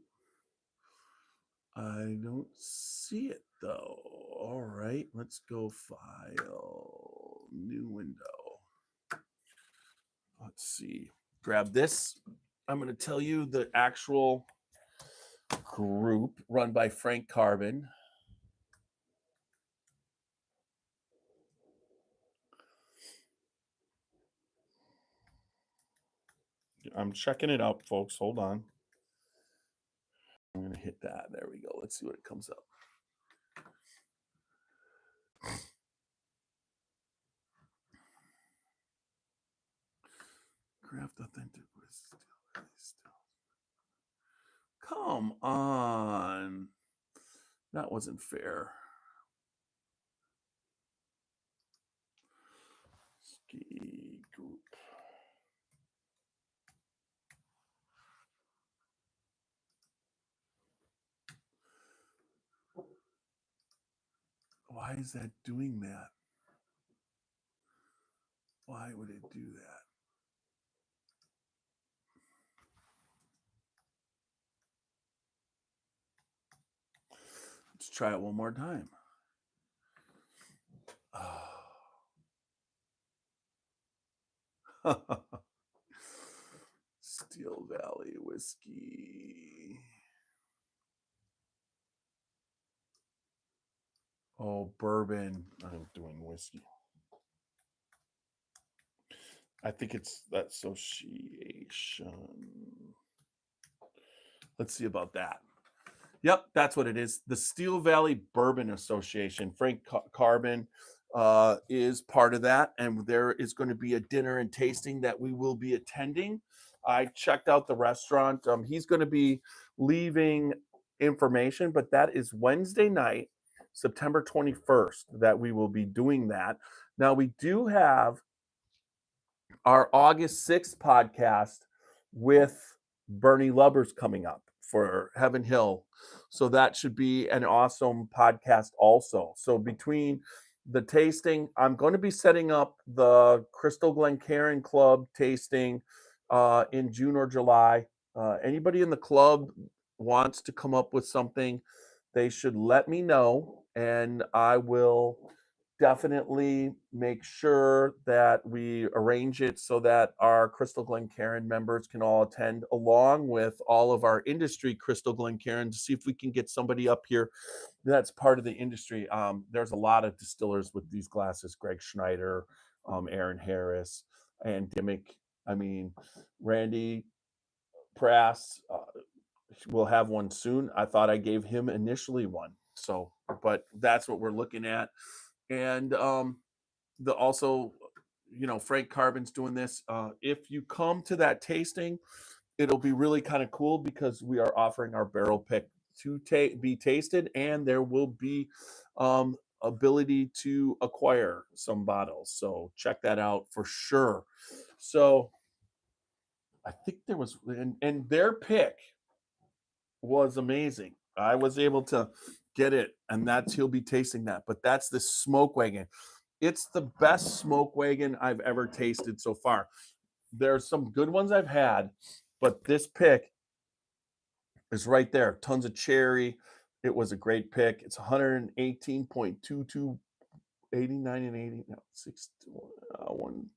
S1: I don't see it though. All right, let's go file, new window. Let's see. Grab this. I'm going to tell you the actual group run by Frank Carbon. I'm checking it out, folks. Hold on. I'm going to hit that. There we go. Let's see what it comes up. Craft authentic with still. Come on. That wasn't fair. Ski group. Why is that doing that? Why would it do that? Let's try it one more time. Steel Valley whiskey. Oh, bourbon. I'm doing whiskey. I think it's that association. Let's see about that. Yep, that's what it is. The Steel Valley Bourbon Association. Frank Carbon is part of that, and there is going to be a dinner and tasting that we will be attending. I checked out the restaurant. He's going to be leaving information, but that is Wednesday night, September 21st, that we will be doing that. Now, we do have our August 6th podcast with Bernie Lubbers coming up for Heaven Hill. So that should be an awesome podcast also. So between the tasting, I'm going to be setting up the Crystal Glencairn Club tasting in June or July. Anybody in the club wants to come up with something, they should let me know, and I will definitely make sure that we arrange it so that our Crystal Glencairn members can all attend, along with all of our industry Crystal Glencairn, to see if we can get somebody up here that's part of the industry. There's a lot of distillers with these glasses: Greg Schneider, Aaron Harris, and Dimmick. I mean, Randy Prass will have one soon. I thought I gave him initially one. So, but that's what we're looking at. And the also, Frank Carbon's doing this. If you come to that tasting, it'll be really kind of cool because we are offering our barrel pick to be tasted, and there will be ability to acquire some bottles. So check that out for sure. So I think there was, and their pick was amazing. I was able to get it, and he'll be tasting that. But that's the Smoke Wagon. It's the best smoke wagon I've ever tasted so far. There's some good ones I've had, but this pick is right there. Tons of cherry. It was a great pick. It's 118.22, 89 and 80. No, 61.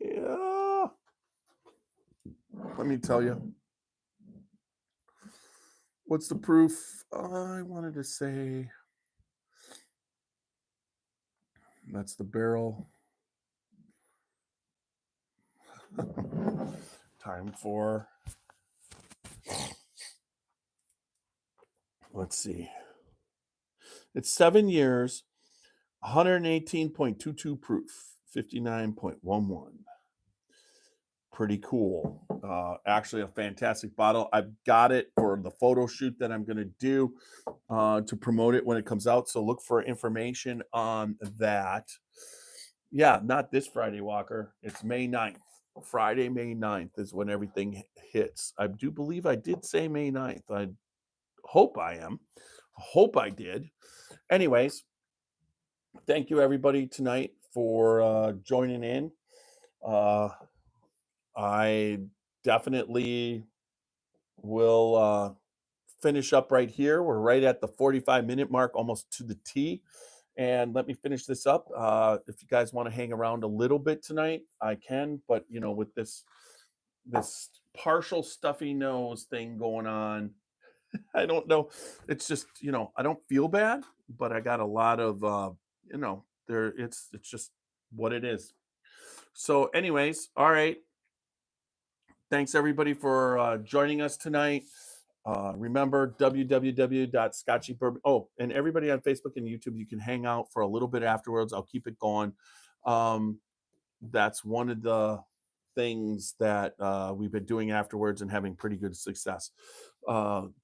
S1: Yeah. Let me tell you. What's the proof? I wanted to say that's the barrel. Time for, let's see. It's 7 years, 118.22 proof, 59.11. Pretty cool. Actually, a fantastic bottle. I've got it for the photo shoot that I'm going to do to promote it when it comes out. So look for information on that. Yeah, not this Friday, Walker. It's May 9th. Friday, May 9th is when everything hits. I do believe I did say May 9th. I hope I am. Hope I did. Anyways, thank you everybody tonight for joining in. I definitely will finish up right here. We're right at the 45-minute mark, almost to the T. And let me finish this up. If you guys want to hang around a little bit tonight, I can. But with this partial stuffy nose thing going on, I don't know. It's just I don't feel bad, but I got a lot of there. It's just what it is. So, anyways, all right. Thanks everybody for joining us tonight. Remember www.Scotchy Bourbon. Oh, and everybody on Facebook and YouTube, you can hang out for a little bit afterwards. I'll keep it going. That's one of the things that we've been doing afterwards and having pretty good success.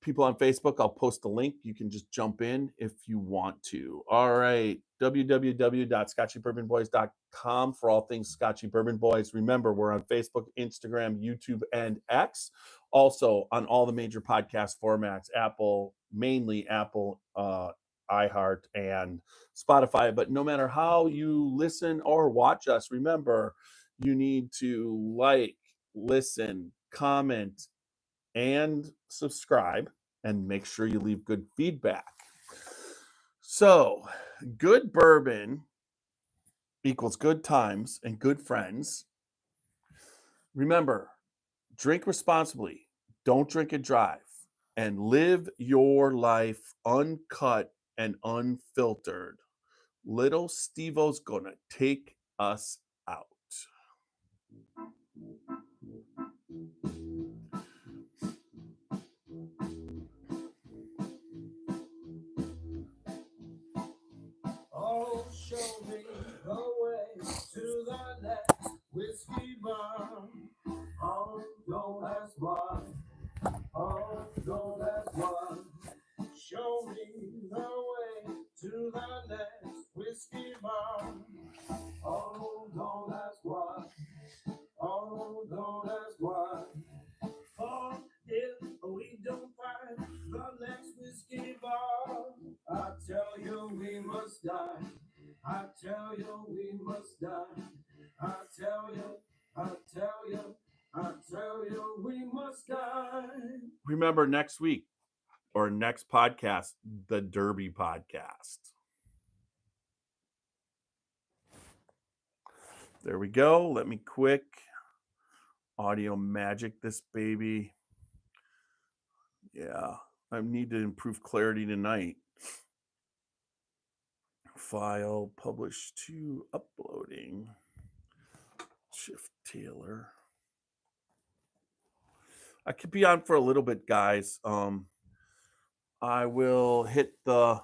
S1: People on Facebook, I'll post a link. You can just jump in if you want to. All right, www.scotchybourbonboys.com for all things Scotchy Bourbon Boys. Remember, we're on Facebook, Instagram, YouTube, and X. Also on all the major podcast formats, Apple, mainly Apple, iHeart, and Spotify. But no matter how you listen or watch us, remember, you need to like, listen, comment, and subscribe, and make sure you leave good feedback. So, good bourbon equals good times and good friends. Remember, drink responsibly, don't drink and drive, and live your life uncut and unfiltered. Little Steve-O's gonna take us out.
S2: Oh, show me the way to the next whiskey bar. Oh, don't ask why. Oh, don't ask why. Show me the way to the next whiskey bar. Oh, don't ask why. Oh, don't ask why. Oh, if we don't find the next whiskey bar, I tell you we must die. I tell you we must die. I tell you, I tell you, I tell you we must die.
S1: Remember, next week or next podcast, the Derby podcast. There we go. Let me quick audio magic this baby. Yeah, I need to improve clarity tonight. File, publish to uploading. Shift Taylor. I could be on for a little bit, guys. I will hit the,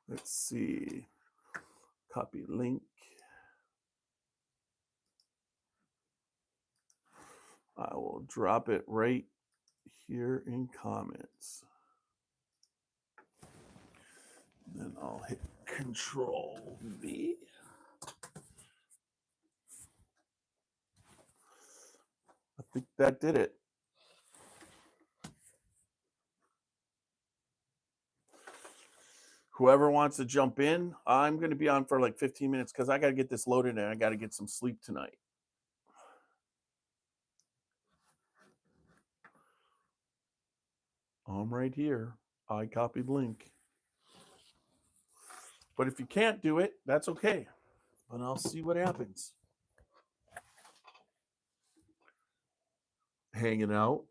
S1: let's see, copy link. I will drop it right here in comments. Then I'll hit Control V. I think that did it. Whoever wants to jump in, I'm going to be on for like 15 minutes because I got to get this loaded and I got to get some sleep tonight. I'm right here. I copied link. But if you can't do it, that's okay. But I'll see what happens. Hanging out.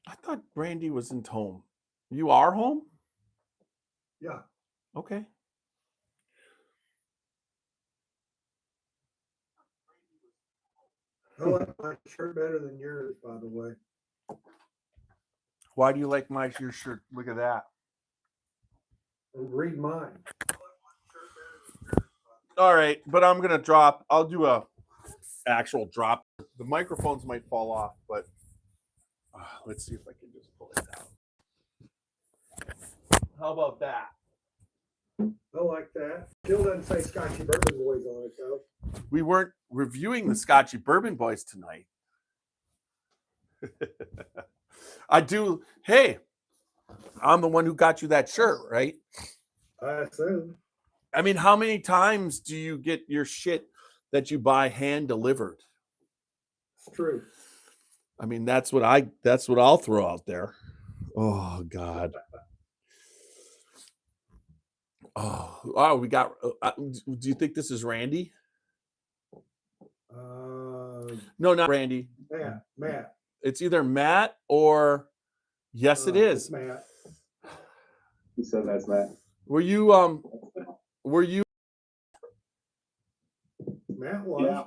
S1: I thought Randy wasn't home. You are home?
S3: Yeah.
S1: Okay.
S3: I like my shirt better than yours, by the way.
S1: Why do you like your shirt? Look at that.
S3: Read mine.
S1: All right, but I'm gonna drop. I'll do a actual drop. The microphones might fall off, but let's see if I can just pull it down. How about that?
S3: I like that. Still doesn't say Scotchy Bourbon Boys on it, though.
S1: We weren't reviewing the Scotchy Bourbon Boys tonight. I do. Hey, I'm the one who got you that shirt, right?
S3: I assume.
S1: I mean, how many times do you get your shit that you buy hand delivered?
S3: It's true.
S1: I mean, that's what I'll throw out there. Oh God. Oh, we got. Do you think this is Randy? No, not Randy.
S3: Matt.
S1: It's either Matt or yes, it is.
S3: It's Matt.
S4: He said that's Matt.
S1: Were you?
S3: Matt was.
S4: Yeah.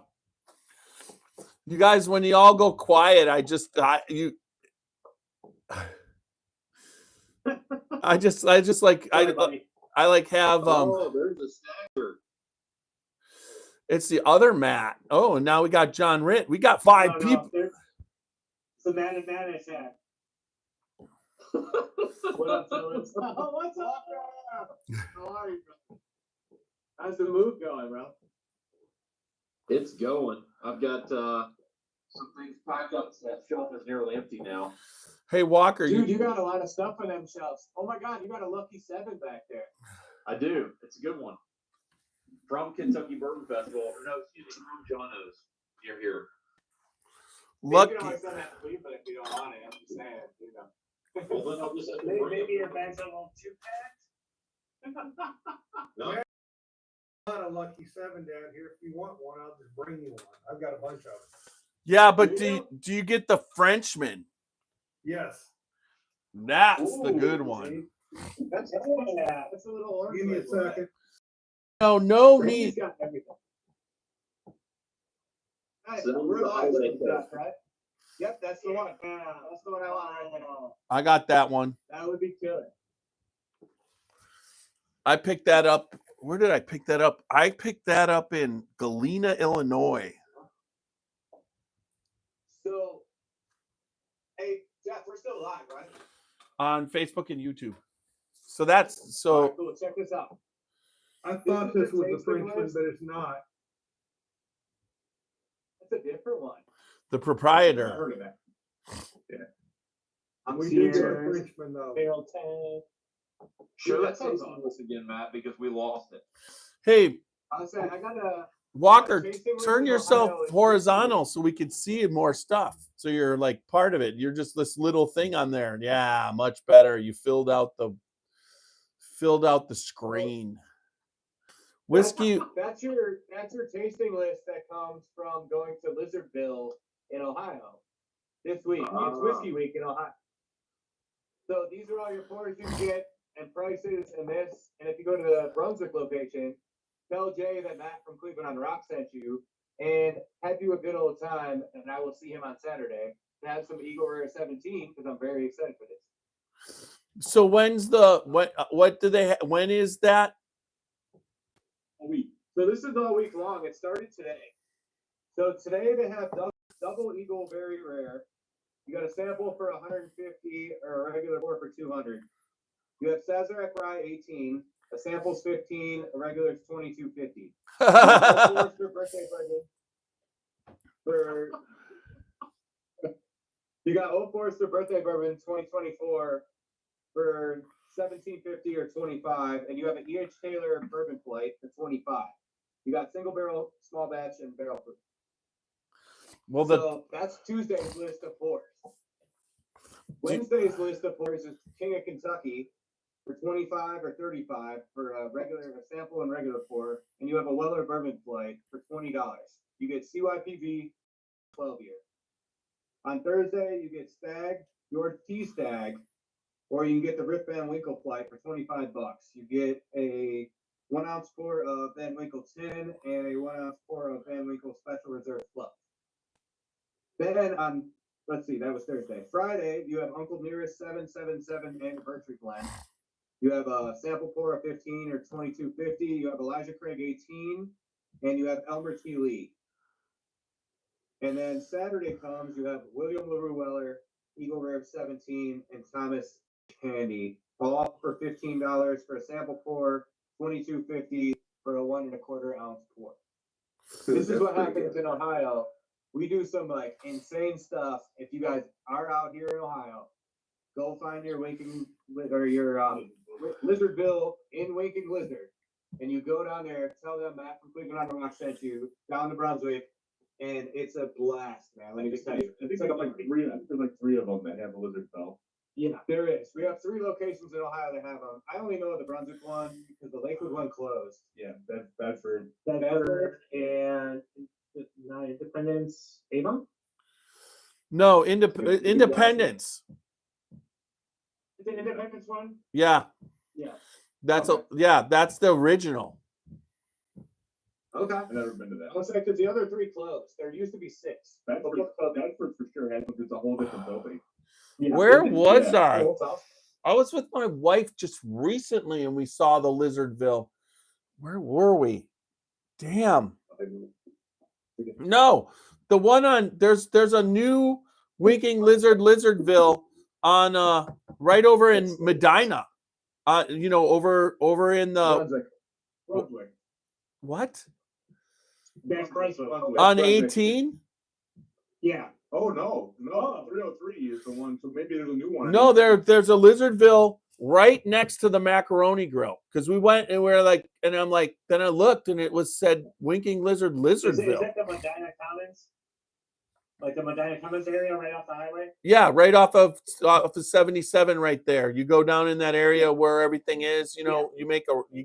S1: You guys, when you all go quiet, I just like
S5: Sorry, buddy.
S1: I like have
S5: Oh, there's a stagger.
S1: it's the other Matt. Oh, and now we got John Ritt. We got 5 people.
S6: It's the man in Manish hat. What up, fellas? Oh, what's up, bro? How are you, bro? How's the move going, bro?
S5: It's going. I've got some things packed up. That shelf is nearly empty now.
S1: Hey Walker,
S6: Dude, you got a lot of stuff on them shelves. Oh my God, you got a Lucky 7 back there.
S5: I do. It's a good one. From Kentucky Bourbon Festival. Or no, excuse me, from Jono's near here.
S1: lucky.
S6: You can always send that to Cleveland if you don't want it. I'm just saying, you know.
S5: Well, then I'll just
S6: Maybe your bag's a little too packed.
S5: No.
S3: A lot of Lucky 7 down here. If you want one, I'll just bring you one. I've got a bunch of them.
S1: Yeah, but do you get the Frenchman?
S3: Yes.
S1: That's the
S6: Ooh,
S1: good one.
S6: That's a little orange.
S3: Give me a second.
S1: No
S6: Randy's
S1: need.
S6: got everything. Hey,
S5: So
S6: we're
S5: the
S6: live
S5: holiday
S6: with that, right? Yep, that's the one. Yeah, that's the one I want right now.
S1: I got that one.
S6: That would be killer.
S1: I picked that up. Where did I pick that up? I picked that up in Galena, Illinois.
S6: So, hey, Jeff, we're still live, right?
S1: On Facebook and YouTube. So that's so.
S6: All right, cool. Check this out.
S3: I thought this
S6: is the
S3: was the
S6: tasting
S3: Frenchman,
S6: list.
S3: but it's not.
S6: It's a different one.
S1: The
S5: I
S1: proprietor.
S5: heard of that.
S6: I'm
S3: We did get a
S6: serious.
S3: Frenchman though.
S6: Barrel 10.
S5: Show that
S6: That sounds
S5: tasting list again, Matt, because we lost it.
S1: Hey,
S6: I was saying, I got a.
S1: Walker,
S6: tasting list
S1: turn
S6: of
S1: yourself
S6: Ohio is
S1: horizontal so we can see more stuff. So you're like part of it. You're just this little thing on there. Yeah, much better. You filled out the screen. Whiskey.
S6: That's your tasting list that comes from going to Lizardville in Ohio this week. It's Whiskey Week in Ohio. So these are all your pours you can get and prices and this. And if you go to the Brunswick location, tell Jay that Matt from Cleveland on the Rock sent you and have you a good old time. And I will see him on Saturday to have some Eagle Rare 17 because I'm very excited for this.
S1: So when's the what do they when is that?
S6: A week. So this is all week long. It started today. So today they have double Eagle Very Rare. You got a sample for 150 or a regular pour for 200. You have Sazerac Rye 18. A sample's 15. A regular is 22.50. Forester birthday bourbon for you got Old Forester birthday bourbon 2024 for 17.50 or 25, and you have an E.H. Taylor bourbon flight for 25. You got single barrel, small batch, and barrel proof.
S1: Well,
S6: So that's Tuesday's list of pours. Wednesday's list of pours is King of Kentucky for 25 or 35 for a sample and regular pour, and you have a Weller bourbon flight for $20. You get CYPV 12 year. On Thursday, you get Stag, your Tea Stag, or you can get the Rip Van Winkle flight for $25. You get a 1 ounce pour of Van Winkle 10 and a 1 ounce pour of Van Winkle Special Reserve Fluff. Then on, let's see, that was Thursday. Friday, you have Uncle Nearest 777 Anniversary Blend. You have a sample pour of 15 or 22.50. You have Elijah Craig 18, and you have Elmer T. Lee. And then Saturday comes, you have William LaRue Weller, Eagle Rare 17, and Thomas Candy, all for $15 for a sample pour, $22.50 for a 1 1/4 ounce pour. This is what happens in Ohio. We do some like insane stuff. If you guys are out here in Ohio, go find your Lizardville in Winking Lizard, and you go down there. Tell them Matt from Cleveland on the Rock sent you down to Brunswick, and it's a blast, man. Let me just tell you.
S4: I think there's like three of them that have a lizard bell.
S6: Yeah, there is. We have 3 locations in Ohio that have them. I only know the Brunswick one because the Lakewood one closed.
S4: Yeah, that's Bedford.
S6: Bedford and not Independence, Avon.
S1: no Independence.
S6: Is it Independence one?
S1: Yeah,
S6: Yeah.
S1: that's
S6: Okay.
S1: that's the original.
S6: Okay.
S4: I've never been to that.
S6: I was like, because the other 3 closed. There used to be 6.
S4: Bedford for sure has, but it's a whole different building.
S6: Yeah.
S1: Where was
S4: Yeah.
S1: I?
S6: Old house.
S1: I was with my wife just recently and we saw the Lizardville. Where were we? Damn. No, the one on there's a new Winking Lizardville on right over in Medina. Over in the
S4: Brunswick.
S1: what?
S7: That's Brunswick.
S1: On 18?
S7: Yeah.
S4: Oh, no. 303 is the one. So maybe there's a new one.
S1: No, there's a Lizardville right next to the macaroni grill. Because we went and we're like, and I'm like, then I looked and it was said Winking
S7: Is
S1: Lizardville.
S7: that the Medina Commons? Like the Medina Commons area right off the highway?
S1: Yeah, right off of 77 right there. You go down in that area where everything is, you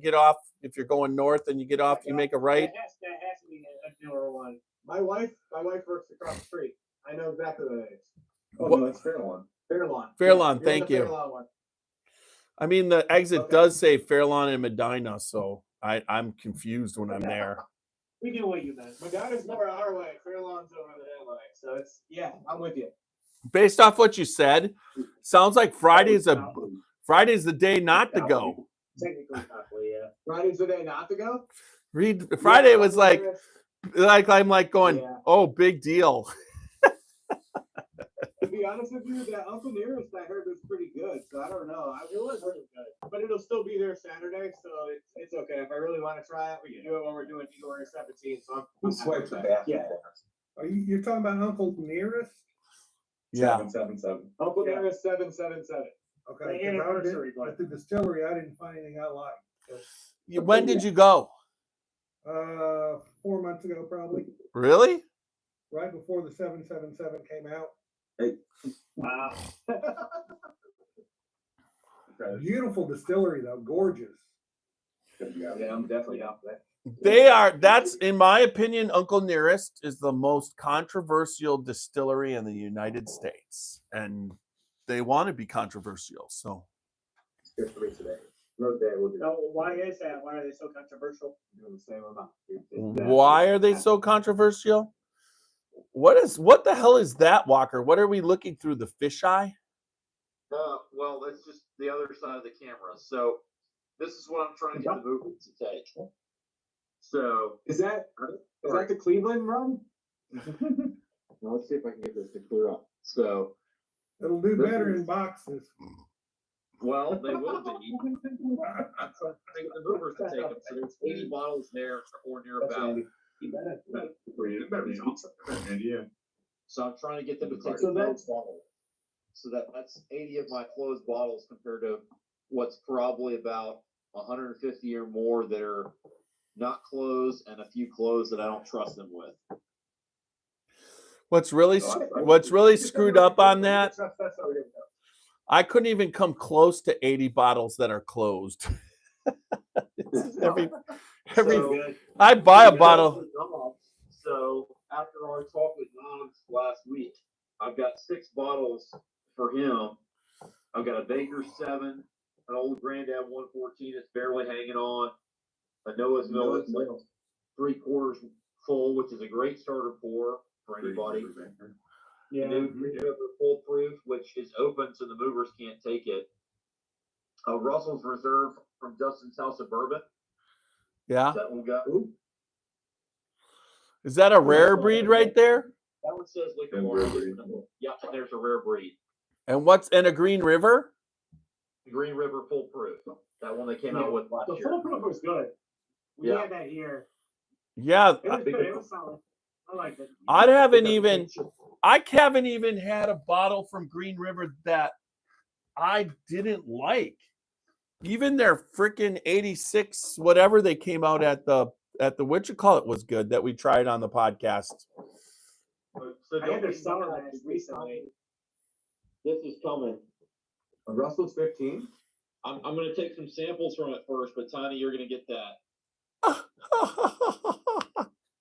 S1: get off if you're going north and you get off, you make a right.
S7: That has to be a newer one.
S6: My wife works across the street. I know exactly what it is.
S4: Oh, no, that's Fairlawn.
S6: Fairlawn.
S1: Fairlawn,
S6: You're
S1: thank
S6: the
S1: you.
S6: Fairlawn one.
S1: I mean, the exit
S6: Okay.
S1: does say Fairlawn and Medina, so I'm confused when I'm there.
S7: We knew what you meant.
S6: Medina's more our way. Fairlawn's over the way. So it's, I'm with you.
S1: Based off what you said, sounds like Friday's the day not to go.
S7: Technically, Copley, yeah.
S6: Friday's the day not to go?
S1: Friday was like I'm like going,
S6: Yeah.
S1: oh, big deal.
S6: To be honest with you, that Uncle Nearest I heard was pretty good. So I don't know. It was really good. But it'll still be there Saturday, so it's okay. If I really want to try it, we can do it when we're doing February 17th. So
S2: Who swipes the back?
S6: Yeah.
S3: You're talking about Uncle Nearest?
S1: Yeah.
S4: 777.
S6: Uncle
S3: Yeah.
S6: Nearest 777.
S3: Okay.
S7: The
S3: 'cause I
S7: anniversary
S3: didn't-
S7: one.
S3: At the distillery, I didn't find anything I liked.
S1: When did you go?
S3: 4 months ago, probably,
S1: Really?
S3: right before the 777 came out.
S7: Wow.
S3: Beautiful distillery, though, gorgeous.
S6: Yeah, I'm definitely up there.
S1: That's in my opinion, Uncle Nearest is the most controversial distillery in the United States. And they want to be controversial. So
S6: Good for me today. No day we'll do
S7: So why is that? Why are they so controversial?
S6: the same amount.
S1: why are they so controversial? What the hell is that, Walker? What are we looking through, the fisheye?
S5: Well, that's just the other side of the camera. So this is what I'm trying to get the movement to take. So
S6: Is that the Cleveland run? Now let's see if I can get this to clear up.
S5: So
S3: It'll do better in boxes.
S5: well, they will be. I'm trying to get the movers to take them. So there's 80 bottles there or nearby.
S4: Yeah.
S5: So I'm trying to get them to take
S6: So
S5: the
S6: that's-
S5: closed bottle. So that's 80 of my closed bottles compared to what's probably about 150 or more that are not closed and a few closed that I don't trust them with.
S1: What's really screwed up on that, I couldn't even come close to 80 bottles that are closed. every
S5: So-
S1: I buy a bottle.
S5: So after our talk with Noms last week, I've got 6 bottles for him. I've got a Baker's 7, an old Granddad 114 that's barely hanging on, a Noah's Mill that's like 3/4 full, which is a great starter pour for anybody.
S7: Yeah.
S5: New Green River Full Proof, which is open so the movers can't take it. A Russell's Reserve from Dustin's House of Bourbon.
S1: Yeah.
S5: That one got.
S1: Is that a rare breed right there?
S5: That one says liquor
S4: And
S5: bar.
S4: rare breed.
S5: Yeah, and there's a rare breed.
S1: And a Green River?
S5: The Green River Full Proof. That one they came out with last
S7: The
S5: year.
S7: full proof was good. We
S5: Yeah.
S7: had that here.
S1: Yeah.
S7: It was good. It was solid. I liked it.
S1: I haven't even had a bottle from Green River that I didn't like. Even their freaking 86, whatever they came out at the what you call it was good that we tried on the podcast.
S5: So
S7: I had their summer mash recently.
S5: This is coming.
S6: A Russell's 15?
S5: I'm going to take some samples from it first, but Tiny, you're going to get that.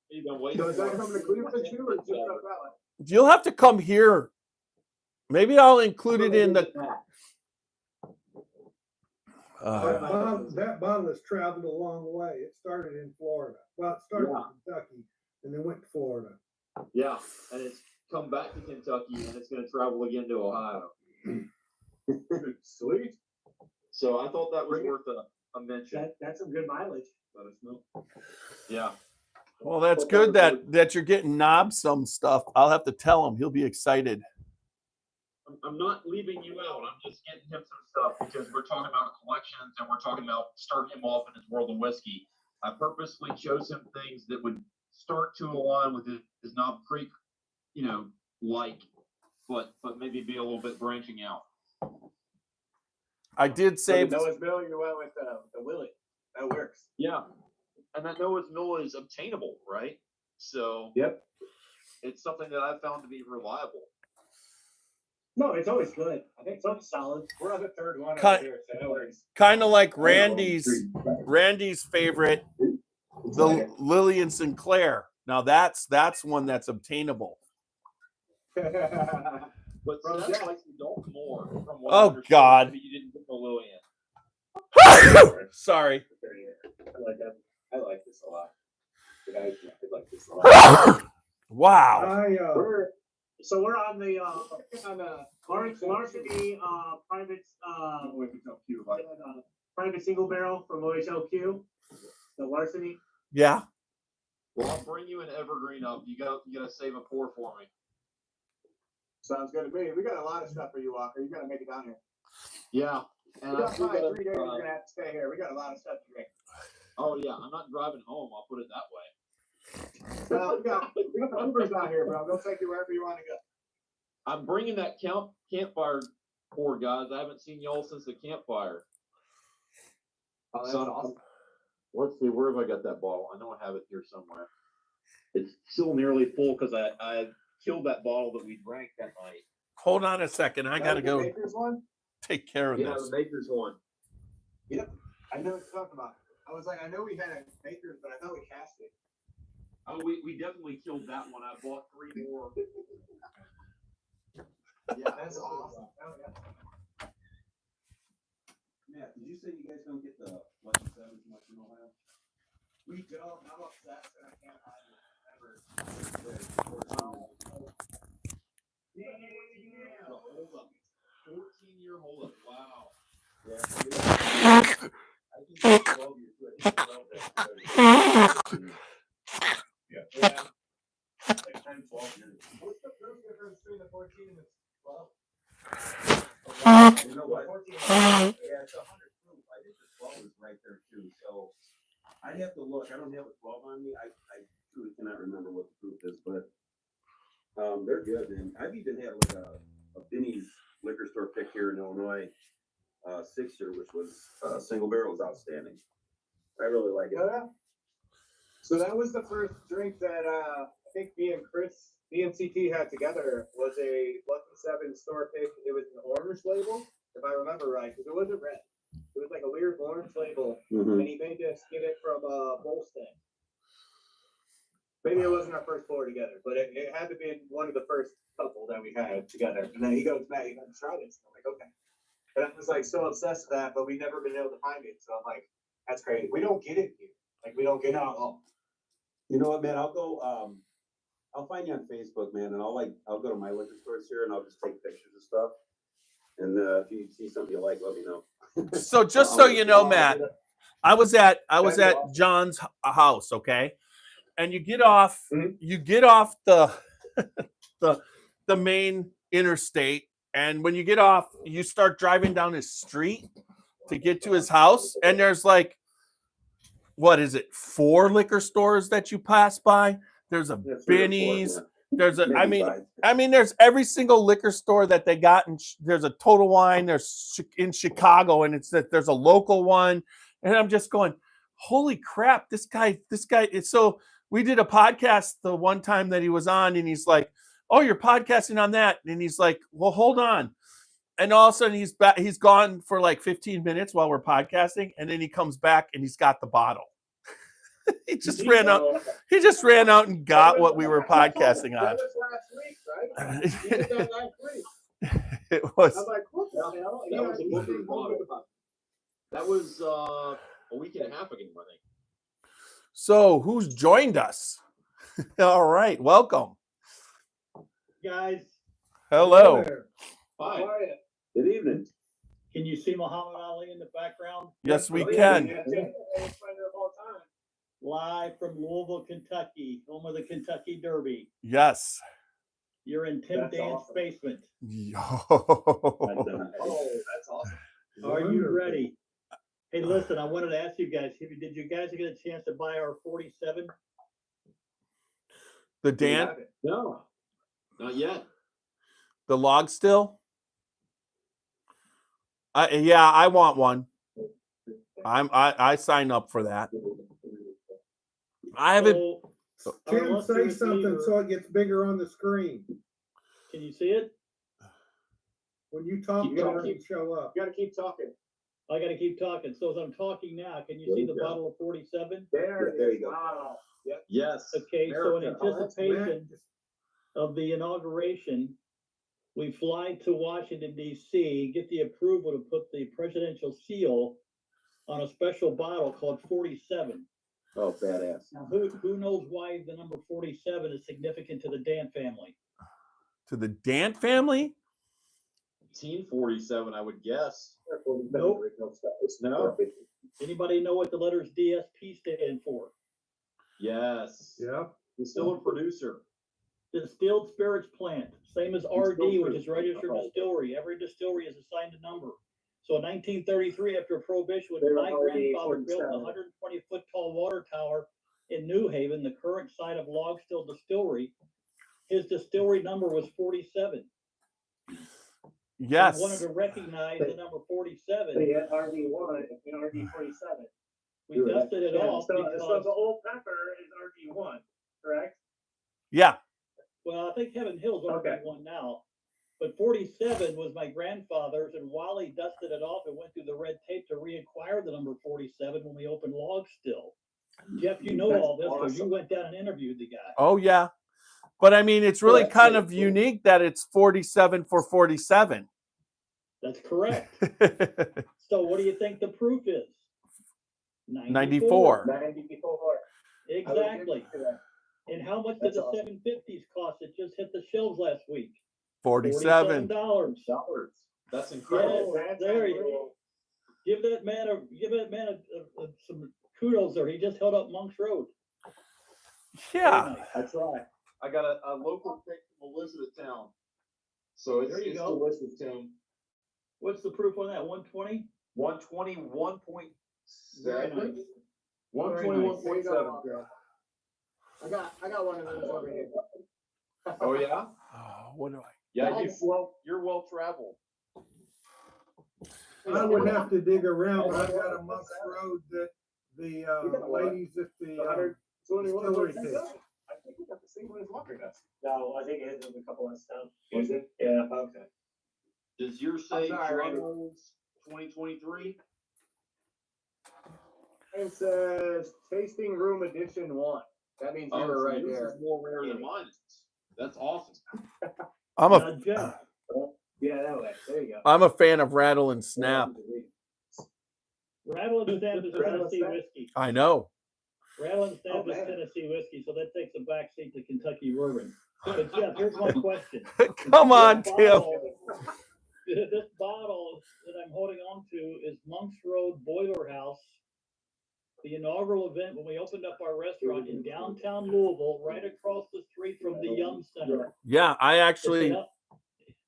S5: You've been waiting
S6: So is that
S5: for it.
S6: coming to Cleveland too, or just up that way?
S1: You'll have to come here. Maybe I'll include it in the.
S3: That bottle has traveled a long way. It started in Florida. Well, it started in Kentucky and then went to Florida.
S5: Yeah, and it's come back to Kentucky, and it's going to travel again to Ohio.
S6: Sweet.
S5: So I thought that was worth a mention.
S7: That's some good mileage.
S5: Let us know. Yeah.
S1: Well, that's
S5: Thought
S1: good
S5: was worth-
S1: that you're getting Knob some stuff. I'll have to tell him. He'll be excited.
S5: I'm not leaving you out. I'm just getting him some stuff because we're talking about collections and we're talking about starting him off in his world of whiskey. I purposely chose him things that would start to align with his Knob Creek, but maybe be a little bit branching out.
S1: I did save.
S6: Noah's Mill, you went with the Willie. That works.
S5: Yeah. And that Noah's Mill is obtainable, right? So
S6: Yep.
S5: it's something that I found to be reliable.
S7: No, it's always good. I think it's always solid.
S6: We're on the third one
S1: Cut.
S6: over here, so that works.
S1: Kind of like Randy's favorite, the Lily and Sinclair. Now that's one that's obtainable.
S5: But
S6: Bro,
S5: that's
S6: yeah.
S5: like the Dalton more from what I
S1: Oh,
S5: understood,
S1: God.
S5: that you didn't put the Lillian.
S1: Sorry.
S6: I like that. I like this a lot. I like this a lot.
S1: Wow.
S7: We're on the
S6: On the
S7: Larceny private private single barrel from OHLQ. The Larceny.
S1: Yeah.
S5: Well, I'll bring you an evergreen up. You gotta save a pour for me.
S6: Sounds good to me. We got a lot of stuff for you, Walker. You gotta make it down here.
S5: Yeah. And
S6: We
S5: I
S6: got
S5: still
S6: 3 days.
S5: gotta,
S6: You're gonna have to stay here. We got a lot of stuff to drink.
S5: oh yeah, I'm not driving home. I'll put it that way.
S6: Well, we got the Ubers out here, bro. They'll take you wherever you want to go.
S5: I'm bringing that campfire pour, guys. I haven't seen y'all since the campfire.
S6: Oh, that's
S5: So,
S6: awesome.
S5: let's see, where have I got that bottle? I know I have it here somewhere. It's still nearly full because I killed that bottle that we drank that night.
S1: Hold on a second. I gotta
S6: The
S1: go
S6: Baker's one?
S1: take care of
S5: Yeah,
S1: this.
S5: the Maker's one.
S6: Yep. I know what you're talking about. I was like, I know we had a Baker's, but I thought we cast it.
S5: Oh, we definitely killed that one. I bought 3 more.
S6: Yeah, that's awesome. Oh, yeah.
S2: Matt, did you say you guys don't get the Lucky Sevens much in Ohio?
S6: We don't. I'm upset that I can't hide it ever.
S5: The hold up. 14-year hold up. Wow.
S2: Yeah. I think it's 12 years too. I think it's 12 years.
S6: Yeah.
S2: Like 10, 12 years.
S6: What's the proof difference between the 14 and the 12?
S2: You know what?
S6: 14.
S2: Yeah, it's 100 proof. I think the 12 is right there too. So I'd have to look. I don't have a 12 on me. I truly cannot remember what the proof is, but they're good. And I've even had like a Binny's liquor store pick here in Illinois, Sixer, which was single barrel, was outstanding. I really like it.
S6: Yeah. So that was the first drink that I think me and CT had together was a Lucky 7 store pick. It was an orange label, if I remember right, because it wasn't red. It was like a weird orange label, and he made us get it from Bolston. Maybe it wasn't our first pour together, but it had to be one of the first couple that we had together. And then he goes, Matt, you gotta try this. I'm like, okay. And I was like so obsessed with that, but we've never been able to find it. So I'm like, that's crazy. We don't get it here. Like we don't get it at all.
S2: You know what, man? I'll go. I'll find you on Facebook, man, and I'll go to my liquor stores here, and I'll just take pictures of stuff. And if you see something you like, let me know.
S1: So just so you know, Matt, I was at John's house, okay? And you get off the the main interstate, and when you get off, you start driving down his street to get to his house, and there's like, what is it, 4 liquor stores that you pass by? There's a Binny's. There's a, I mean, there's every single liquor store that they got, and there's a Total Wine. There's in Chicago, and it's that there's a local one, and I'm just going, holy crap, this guy. So we did a podcast the one time that he was on, and he's like, oh, you're podcasting on that, and he's like, well, hold on, and all of a sudden he's back. He's gone for like 15 minutes while we're podcasting, and then he comes back and he's got the bottle. He just ran out. He just ran out and got what we were podcasting on.
S6: That was last week, right? You did that last week.
S1: It was.
S6: I'm like, what the hell?
S5: That was a booking bottle. That was a week and a half ago, I think.
S1: So who's joined us? All right, welcome.
S7: Guys.
S1: Hello.
S5: Hi.
S6: How are you?
S2: Good evening.
S8: Can you see Muhammad Ali in the background?
S1: Yes, we
S7: Oh, yeah,
S1: can.
S7: yeah, yeah. It's fighter of all time.
S8: Live from Louisville, Kentucky, home of the Kentucky Derby.
S1: Yes.
S8: You're in Tim
S7: That's
S8: Dan's
S7: awesome.
S8: basement.
S1: Yo.
S7: Oh, that's awesome.
S8: Are you ready? Hey, listen, I wanted to ask you guys, did you guys get a chance to buy our 47?
S1: The
S5: Do you
S1: Dan,
S5: have it? No, not yet.
S1: the log still? Yeah, I want one. I sign up for that. I haven't.
S8: So, our
S3: Tim, say
S8: illustrious
S3: something
S8: leader-
S3: so it gets bigger on the screen.
S8: Can you see it?
S3: When you talk,
S6: You gotta
S3: it doesn't show up.
S6: You gotta keep talking.
S8: I got to keep talking. So as I'm talking now, can you
S5: There
S8: see
S5: you
S8: the
S5: go.
S8: bottle of 47?
S6: There it
S5: There
S6: is.
S5: you go.
S6: Wow. Yep.
S5: Yes.
S8: Okay, so in
S6: America.
S8: anticipation of the inauguration, we fly to Washington, D.C., get the approval to put the presidential seal on a special bottle called 47.
S5: Oh, badass.
S8: Now, who knows why the number 47 is significant to the Dan family?
S1: To the Dant family?
S5: 1847, I would guess.
S8: Nope.
S5: No.
S8: Anybody know what the letters DSP stand for?
S5: Yes.
S3: Yeah.
S5: Distiller producer.
S8: Distilled spirits plant, same as RD, which is
S5: spirits.
S8: registered
S5: Oh.
S8: distillery. Every distillery is assigned a number. So in 1933, after Prohibition, when
S7: They were
S8: my
S7: already
S8: grandfather built the
S7: 47.
S8: 120-foot tall water tower in New Haven, the current site of Log Still Distillery, his distillery number was 47.
S1: Yes.
S8: We wanted to recognize the number 47.
S7: So you had RD1 and RD47.
S8: We dusted it off
S7: So
S8: because,
S7: the old pepper is RD1, correct?
S1: Yeah.
S8: well, I think Heaven Hill's
S7: Okay.
S8: RD1 now. But 47 was my grandfather's, and while he dusted it off and went through the red tape to reacquire the number 47 when we opened Log Still. Jeff, you know
S7: That's
S8: all this because you
S7: awesome.
S8: went down and interviewed the guy.
S1: Oh, yeah. But I mean, it's really
S7: that's
S1: kind
S7: really
S1: of
S7: cool.
S1: unique that it's 47 for 47.
S8: That's correct. So what do you think the proof is?
S1: 94.
S7: 94.
S8: Exactly. And how much did
S7: That's
S8: the
S7: awesome.
S8: 750s cost that just hit the shelves last week?
S1: 47.
S8: $47.
S5: That's incredible.
S8: Yeah, there you go. Give that man some kudos there. He just held up Monk's Road. Very
S1: Yeah.
S8: nice.
S5: That's right. I got a local pick from Elizabethtown. So it's,
S8: There you
S5: it's
S8: go.
S5: Elizabethtown.
S8: What's the proof on that? 120?
S5: 121.7.
S8: Very nice.
S5: 121.7.
S6: I got one of those over here.
S5: Oh yeah?
S1: Oh, what do I?
S5: Yeah, you're well traveled.
S3: I would have to dig around, but I've got a Monk's Road that the ladies at the distillery pitch.
S7: I think we got the same one as Walker does. No, I think it is a couple of stuff. Is it? Yeah. Okay.
S5: Does yours say
S6: sorry, Randy.
S5: Drummel's 2023?
S6: It says tasting room edition 1. That means you were right
S5: this
S6: there.
S5: is more rare than mine. That's awesome.
S1: I'm
S8: Now,
S1: a
S8: Jeff,
S6: Yeah, that way. There you go.
S1: I'm a fan of Rattle and Snap.
S8: Rattle and Snap is
S7: Rattle and
S8: Tennessee
S7: Snap.
S8: whiskey.
S1: I know.
S8: Rattle and Snap
S6: Oh,
S8: is
S6: man.
S8: Tennessee whiskey, so that takes a backseat to Kentucky bourbon. But Jeff, here's my question.
S1: Come on,
S8: This
S1: Tim.
S8: bottle- This bottle that I'm holding on to is Monk's Road Boiler House, the inaugural event when we opened up our restaurant in downtown Louisville, right across the street from the Yum Center.
S1: Yeah, I actually
S8: Yep.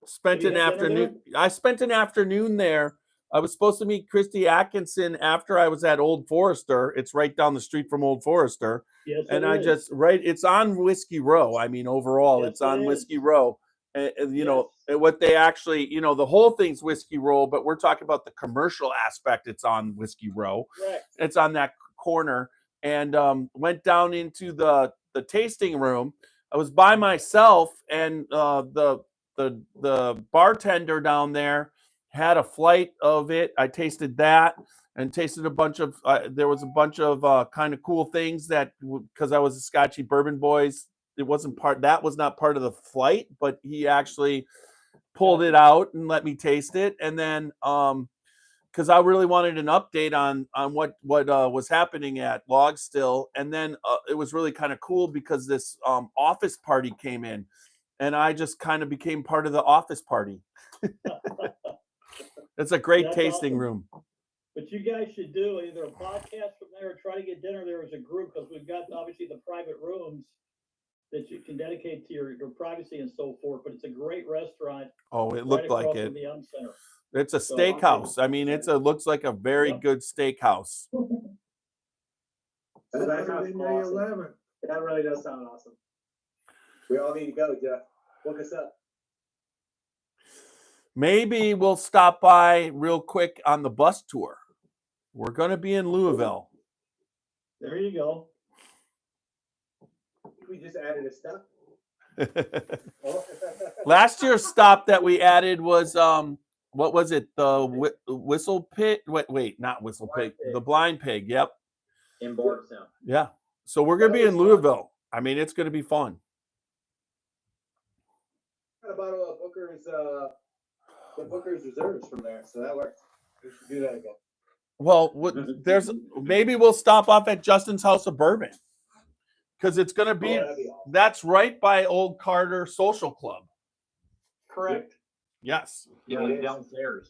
S1: spent
S8: Have
S1: an
S8: you had dinner
S1: afternoon. I spent an afternoon there. I was supposed to meet Christy Atkinson after I was at Old Forester. It's right down the street from Old Forester.
S8: Yes,
S1: And
S8: it
S1: I
S8: is.
S1: just it's on Whiskey Row. I mean, overall,
S8: Yes,
S1: it's on
S8: it is.
S1: Whiskey Row. And you know,
S8: Yes.
S1: and what they actually, you know, the whole thing's Whiskey Row, but we're talking about the commercial aspect. It's on Whiskey Row.
S8: Correct.
S1: It's on that corner. And went down into the tasting room. I was by myself, and the bartender down there had a flight of it. I tasted that and tasted a bunch of. There was a bunch of kind of cool things that because I was a Scotchy Bourbon Boys. It wasn't part. That was not part of the flight, but he actually pulled it out and let me taste it, and then because I really wanted an update on what was happening at Log Still, and then it was really kind of cool because this office party came in, and I just kind of became part of the office party. It's a great
S8: That's
S1: tasting
S8: awesome.
S1: room.
S8: But you guys should do either a podcast from there or try to get dinner there as a group, because we've got obviously the private rooms that you can dedicate to your privacy and so forth. But it's a great restaurant.
S1: Oh, it
S8: right
S1: looked like
S8: across
S1: it.
S8: from the Center.
S1: It's a
S8: So,
S1: steakhouse. I mean, looks like a very
S8: Yep.
S1: good steakhouse.
S7: That sounds
S3: Saturday, May
S7: awesome.
S3: 11th.
S7: That really does sound awesome.
S6: We all need to go, Jeff. Look us up.
S1: Maybe we'll stop by real quick on the bus tour. We're going to be in Louisville.
S8: There you go.
S6: We just added a step.
S1: Last year's stop that we added was what was it? The whistle pig? Wait, not whistle pig. The blind pig. Yep.
S5: In Bardstown.
S1: Yeah. So we're going to be in Louisville. I mean, it's going to be fun.
S6: Got a bottle of Booker's Reserves from there, so that works. We should do that again.
S1: Well, maybe we'll stop off at Justin's House of Bourbon, because it's going to be,
S6: that'd be awesome.
S1: that's right by Old Carter Social Club.
S8: Correct.
S1: Yes.
S5: Yeah,
S6: it
S5: it's
S6: is.
S5: downstairs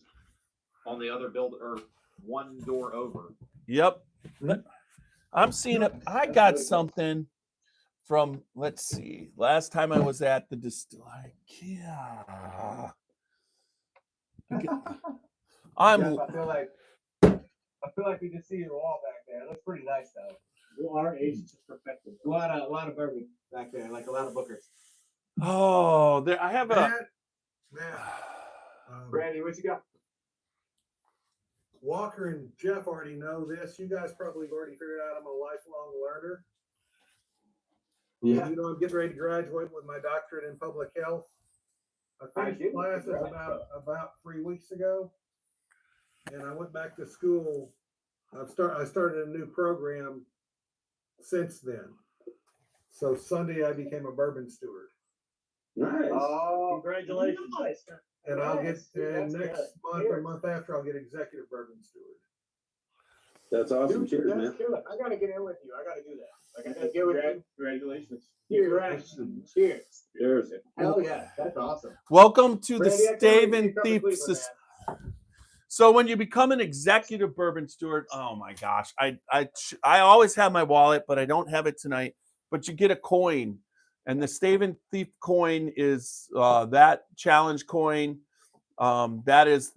S5: on the other building, or one door over.
S1: Yep. I'm seeing it. I got something from, let's see, last time I was at the Distillery. Yeah. I'm
S6: Jeff, I feel like we just see your wall back there. It looks pretty nice though.
S7: Well, our age is just perfected.
S6: A lot of bourbon back there, like a lot of Bookers.
S1: oh, there I have a
S3: Matt,
S6: Brandy, what you got?
S3: Walker and Jeff already know this. You guys probably have already figured out I'm a lifelong learner.
S6: Yeah.
S3: You know, I'm getting ready to graduate with my doctorate in public health. I finished
S6: didn't.
S3: classes
S6: Congrats,
S3: about 3 weeks ago, and I went back to school. I started a new program since then. So Sunday I became a bourbon steward,
S4: Nice.
S6: Oh,
S8: Congratulations.
S7: Nice.
S3: and I'll get
S6: Yes, dude,
S3: and
S6: that's
S3: next
S6: good.
S3: month or
S6: Cheers.
S3: month after I'll get executive bourbon steward.
S4: That's awesome. Cheers,
S6: That's
S4: man.
S6: good. I gotta get in with you. I gotta do that. Like I gotta get with you.
S4: Congratulations.
S6: Cheers. Cheers.
S4: Cheers.
S6: Hell yeah, that's awesome.
S1: welcome to the
S6: Brandy, I can't
S1: Stave
S6: wait
S1: and
S6: to come
S1: Thief.
S6: to Cleveland, man.
S1: So when you become an executive bourbon steward, oh my gosh, I always have my wallet, but I don't have it tonight. But you get a coin, and the Stave and Thief coin is that challenge coin. That is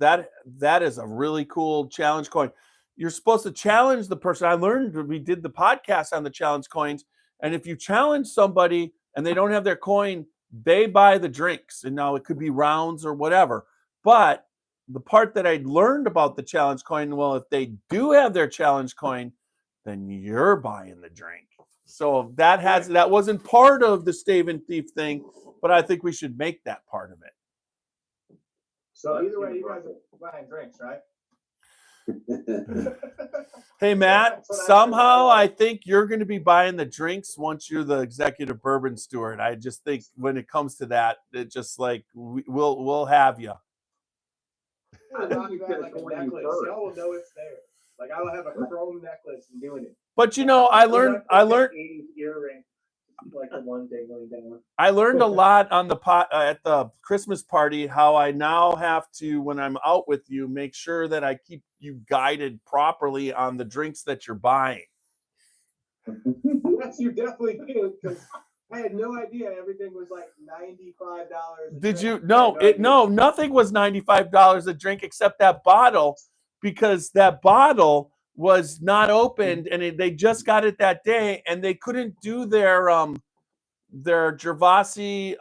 S1: a really cool challenge coin. You're supposed to challenge the person. I learned when we did the podcast on the challenge coins, and if you challenge somebody and they don't have their coin, they buy the drinks. And now it could be rounds or whatever. But the part that I learned about the challenge coin, well, if they do have their challenge coin, then you're buying the drink. So that wasn't part of the Stave and Thief thing, but I think we should make that part of it.
S6: So either way, you guys are buying drinks, right?
S1: Hey, Matt,
S6: That's what I
S1: somehow
S6: heard.
S1: I think you're going to be buying the drinks once you're the executive bourbon steward. I just think when it comes to that, it just like we'll have you.
S6: I
S5: think
S6: rock
S5: you
S6: that
S5: could've
S6: like a
S5: told you
S6: necklace.
S5: first.
S6: Y'all will know it's there. Like I will have a chrome necklace and doing it.
S1: But you know, I learned
S7: 80s earring, like the one day going down.
S1: I learned a lot on the at the Christmas party, how I now have to, when I'm out with you, make sure that I keep you guided properly on the drinks that you're buying.
S6: Yes, you definitely did, because I had no idea everything was like $95.
S1: Did you? No, nothing was $95 a drink except that bottle, because that bottle was not opened and they just got it that day, and they couldn't do their Gervasi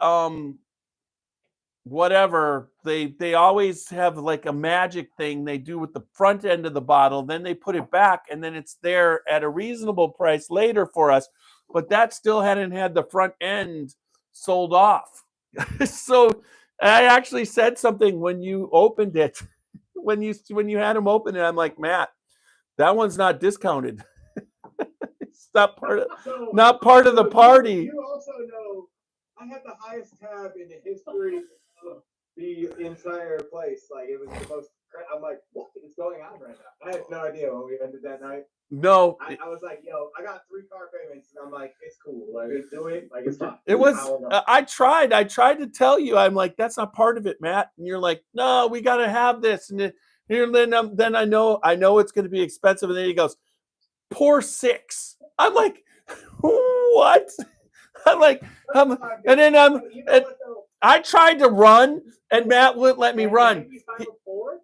S1: whatever. They always have like a magic thing they do with the front end of the bottle, then they put it back, and then it's there at a reasonable price later for us, but that still hadn't had the front end sold off. So I actually said something when you opened it, when you had them open it, I'm like, Matt, that one's not discounted. It's not part of the party.
S6: You also know I had the highest tab in the history of the entire place. Like it was the most. I'm like, what is going on right now? I had no idea when we ended that night.
S1: No,
S6: I was like, yo, I got 3 car payments, and I'm like, it's cool. Like, let's do it. Like, it's fine.
S1: it was.
S6: I'll go.
S1: I tried to tell you. I'm like, that's not part of it, Matt. And you're like, no, we got to have this. And Here, then I know it's going to be expensive. And then he goes, pour 6. I'm like, what? I'm like, and then I tried to run, and Matt wouldn't let me run.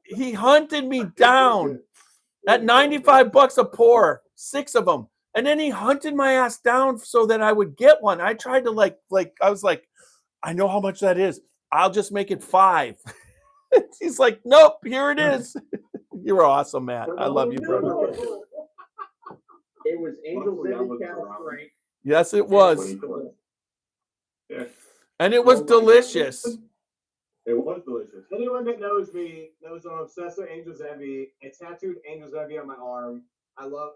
S1: He hunted me down at $95 a pour, 6 of them. And then he hunted my ass down so that I would get one. I tried to I was like, I know how much that is. I'll just make it 5. He's like, nope, here it is. You're awesome, Matt. I love you, brother.
S5: It was Angel's Envy Cattle Strength.
S1: Yes, it was.
S5: Yeah.
S1: And it was delicious.
S4: It was delicious.
S6: Anyone that knows me knows I'm obsessed with Angel's Envy. I tattooed Angel's Envy on my arm. I love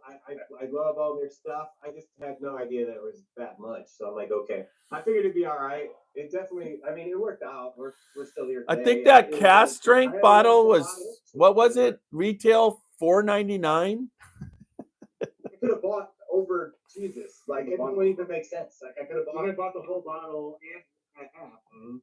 S6: all their stuff. I just had no idea that it was that much. So I'm like, okay. I figured it'd be all right. It definitely, I mean, it worked out. We're still here today.
S1: I think that cast strength bottle was, what was it? Retail $4.99.
S6: I could have bought over Jesus. Like it wouldn't even make sense. Like I could have bought
S7: the whole bottle and a half.
S6: Mhm.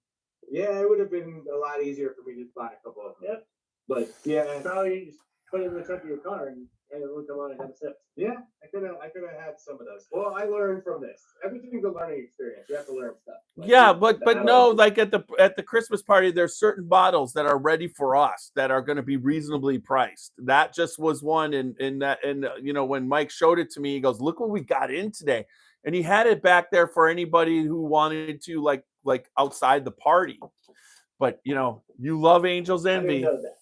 S6: Yeah, it would have been a lot easier for me to buy a couple of them.
S7: Yep.
S6: But yeah,
S7: Probably just put it in the trunk of your car and it would come on and have a sip.
S6: yeah, I could have had some of those. Well, I learned from this. Everything's a learning experience. You have to learn stuff. Like,
S1: Yeah, but no, like at the Christmas party, there's certain bottles that are ready for us that are going to be reasonably priced. That just was one, and when Mike showed it to me, he goes, "Look what we got in today," and he had it back there for anybody who wanted to like outside the party. But you love Angel's
S6: I didn't
S1: Envy.
S6: know that.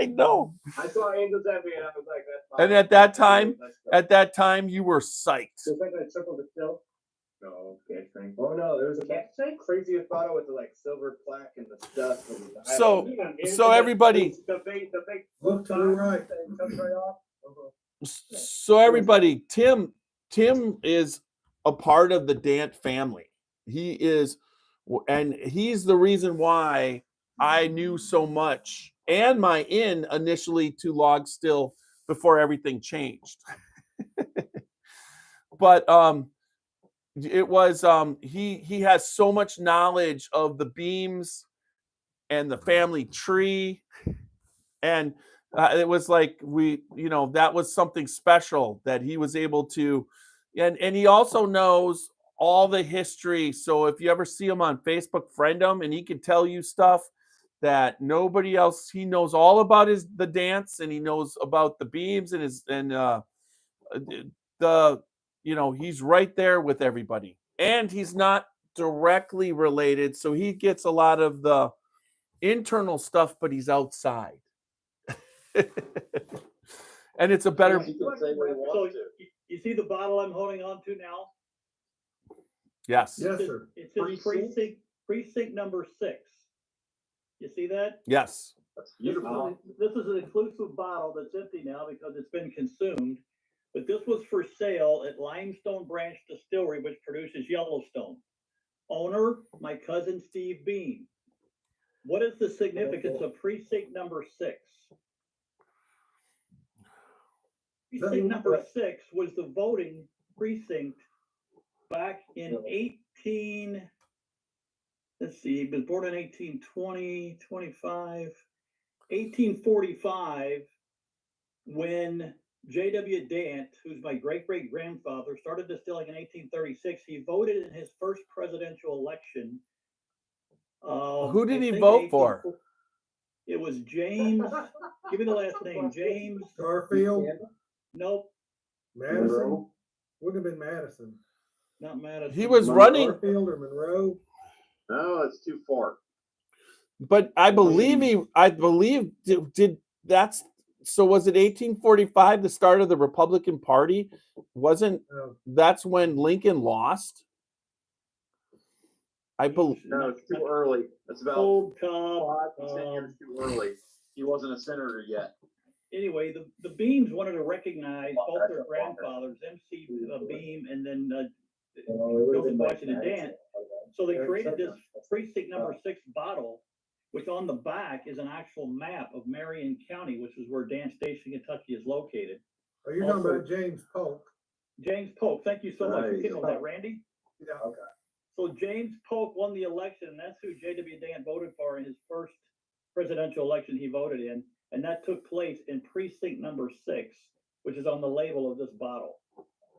S1: I know.
S6: I saw Angel's Envy and I was like, that's fine.
S1: And at that time, you were psyched.
S6: It's like a triple distill. No, can't drink. Oh no, there was a craziest bottle with the like silver plaque and the stuff.
S1: So everybody.
S6: The big
S3: Look to the right.
S6: comes right off.
S1: So everybody, Tim is a part of the Dant family. He is, and he's the reason why I knew so much and my in initially to Log Still before everything changed. But it was he has so much knowledge of the beams and the family tree, and it was like that was something special that he was able to, and he also knows all the history. So if you ever see him on Facebook, friend him, and he can tell you stuff that nobody else. He knows all about the dance, and he knows about the beams and he's right there with everybody, and he's not directly related, so he gets a lot of the internal stuff, but he's outside. And it's a better.
S8: So you see the bottle I'm holding on to now?
S1: Yes.
S3: Yes, sir.
S8: It says precinct number 6. You see that?
S1: Yes.
S5: That's beautiful.
S8: This is an exclusive bottle that's empty now because it's been consumed. But this was for sale at Limestone Branch Distillery, which produces Yellowstone. Owner, my cousin Steve Bean. What is the significance of precinct number 6? Precinct number 6 was the voting precinct back in 18. Let's see, he was born in 1820, 25, 1845, when J.W. Dant, who's my great-great-grandfather, started distilling in 1836. He voted in his first presidential election.
S1: Who did he vote for?
S8: It was James. Give me the last name. James.
S3: Garfield.
S8: Nope,
S3: Madison. Wouldn't have been Madison.
S8: not Madison.
S1: He was running,
S3: Garfield or Monroe.
S5: No, that's too far.
S1: but I believe did that's. So was it 1845, the start of the Republican Party? Wasn't that's when Lincoln lost? I believe.
S5: No, it's too early. That's about
S8: Old Tom.
S5: 10 years too early. He wasn't a senator yet.
S8: Anyway, the Beams wanted to recognize both their grandfathers, MC Beam and then Joseph Washington Dant. So they created this precinct number 6 bottle, which on the back is an actual map of Marion County, which is where Dant Station, Kentucky is located.
S3: Oh, you're talking about James Polk.
S8: James Polk, thank you so much for
S5: Nice.
S8: getting that, Randy.
S3: Yeah.
S5: Okay.
S8: So James Polk won the election, and that's who J.W. Dant voted for in his first presidential election he voted in. and that took place in precinct number 6, which is on the label of this bottle.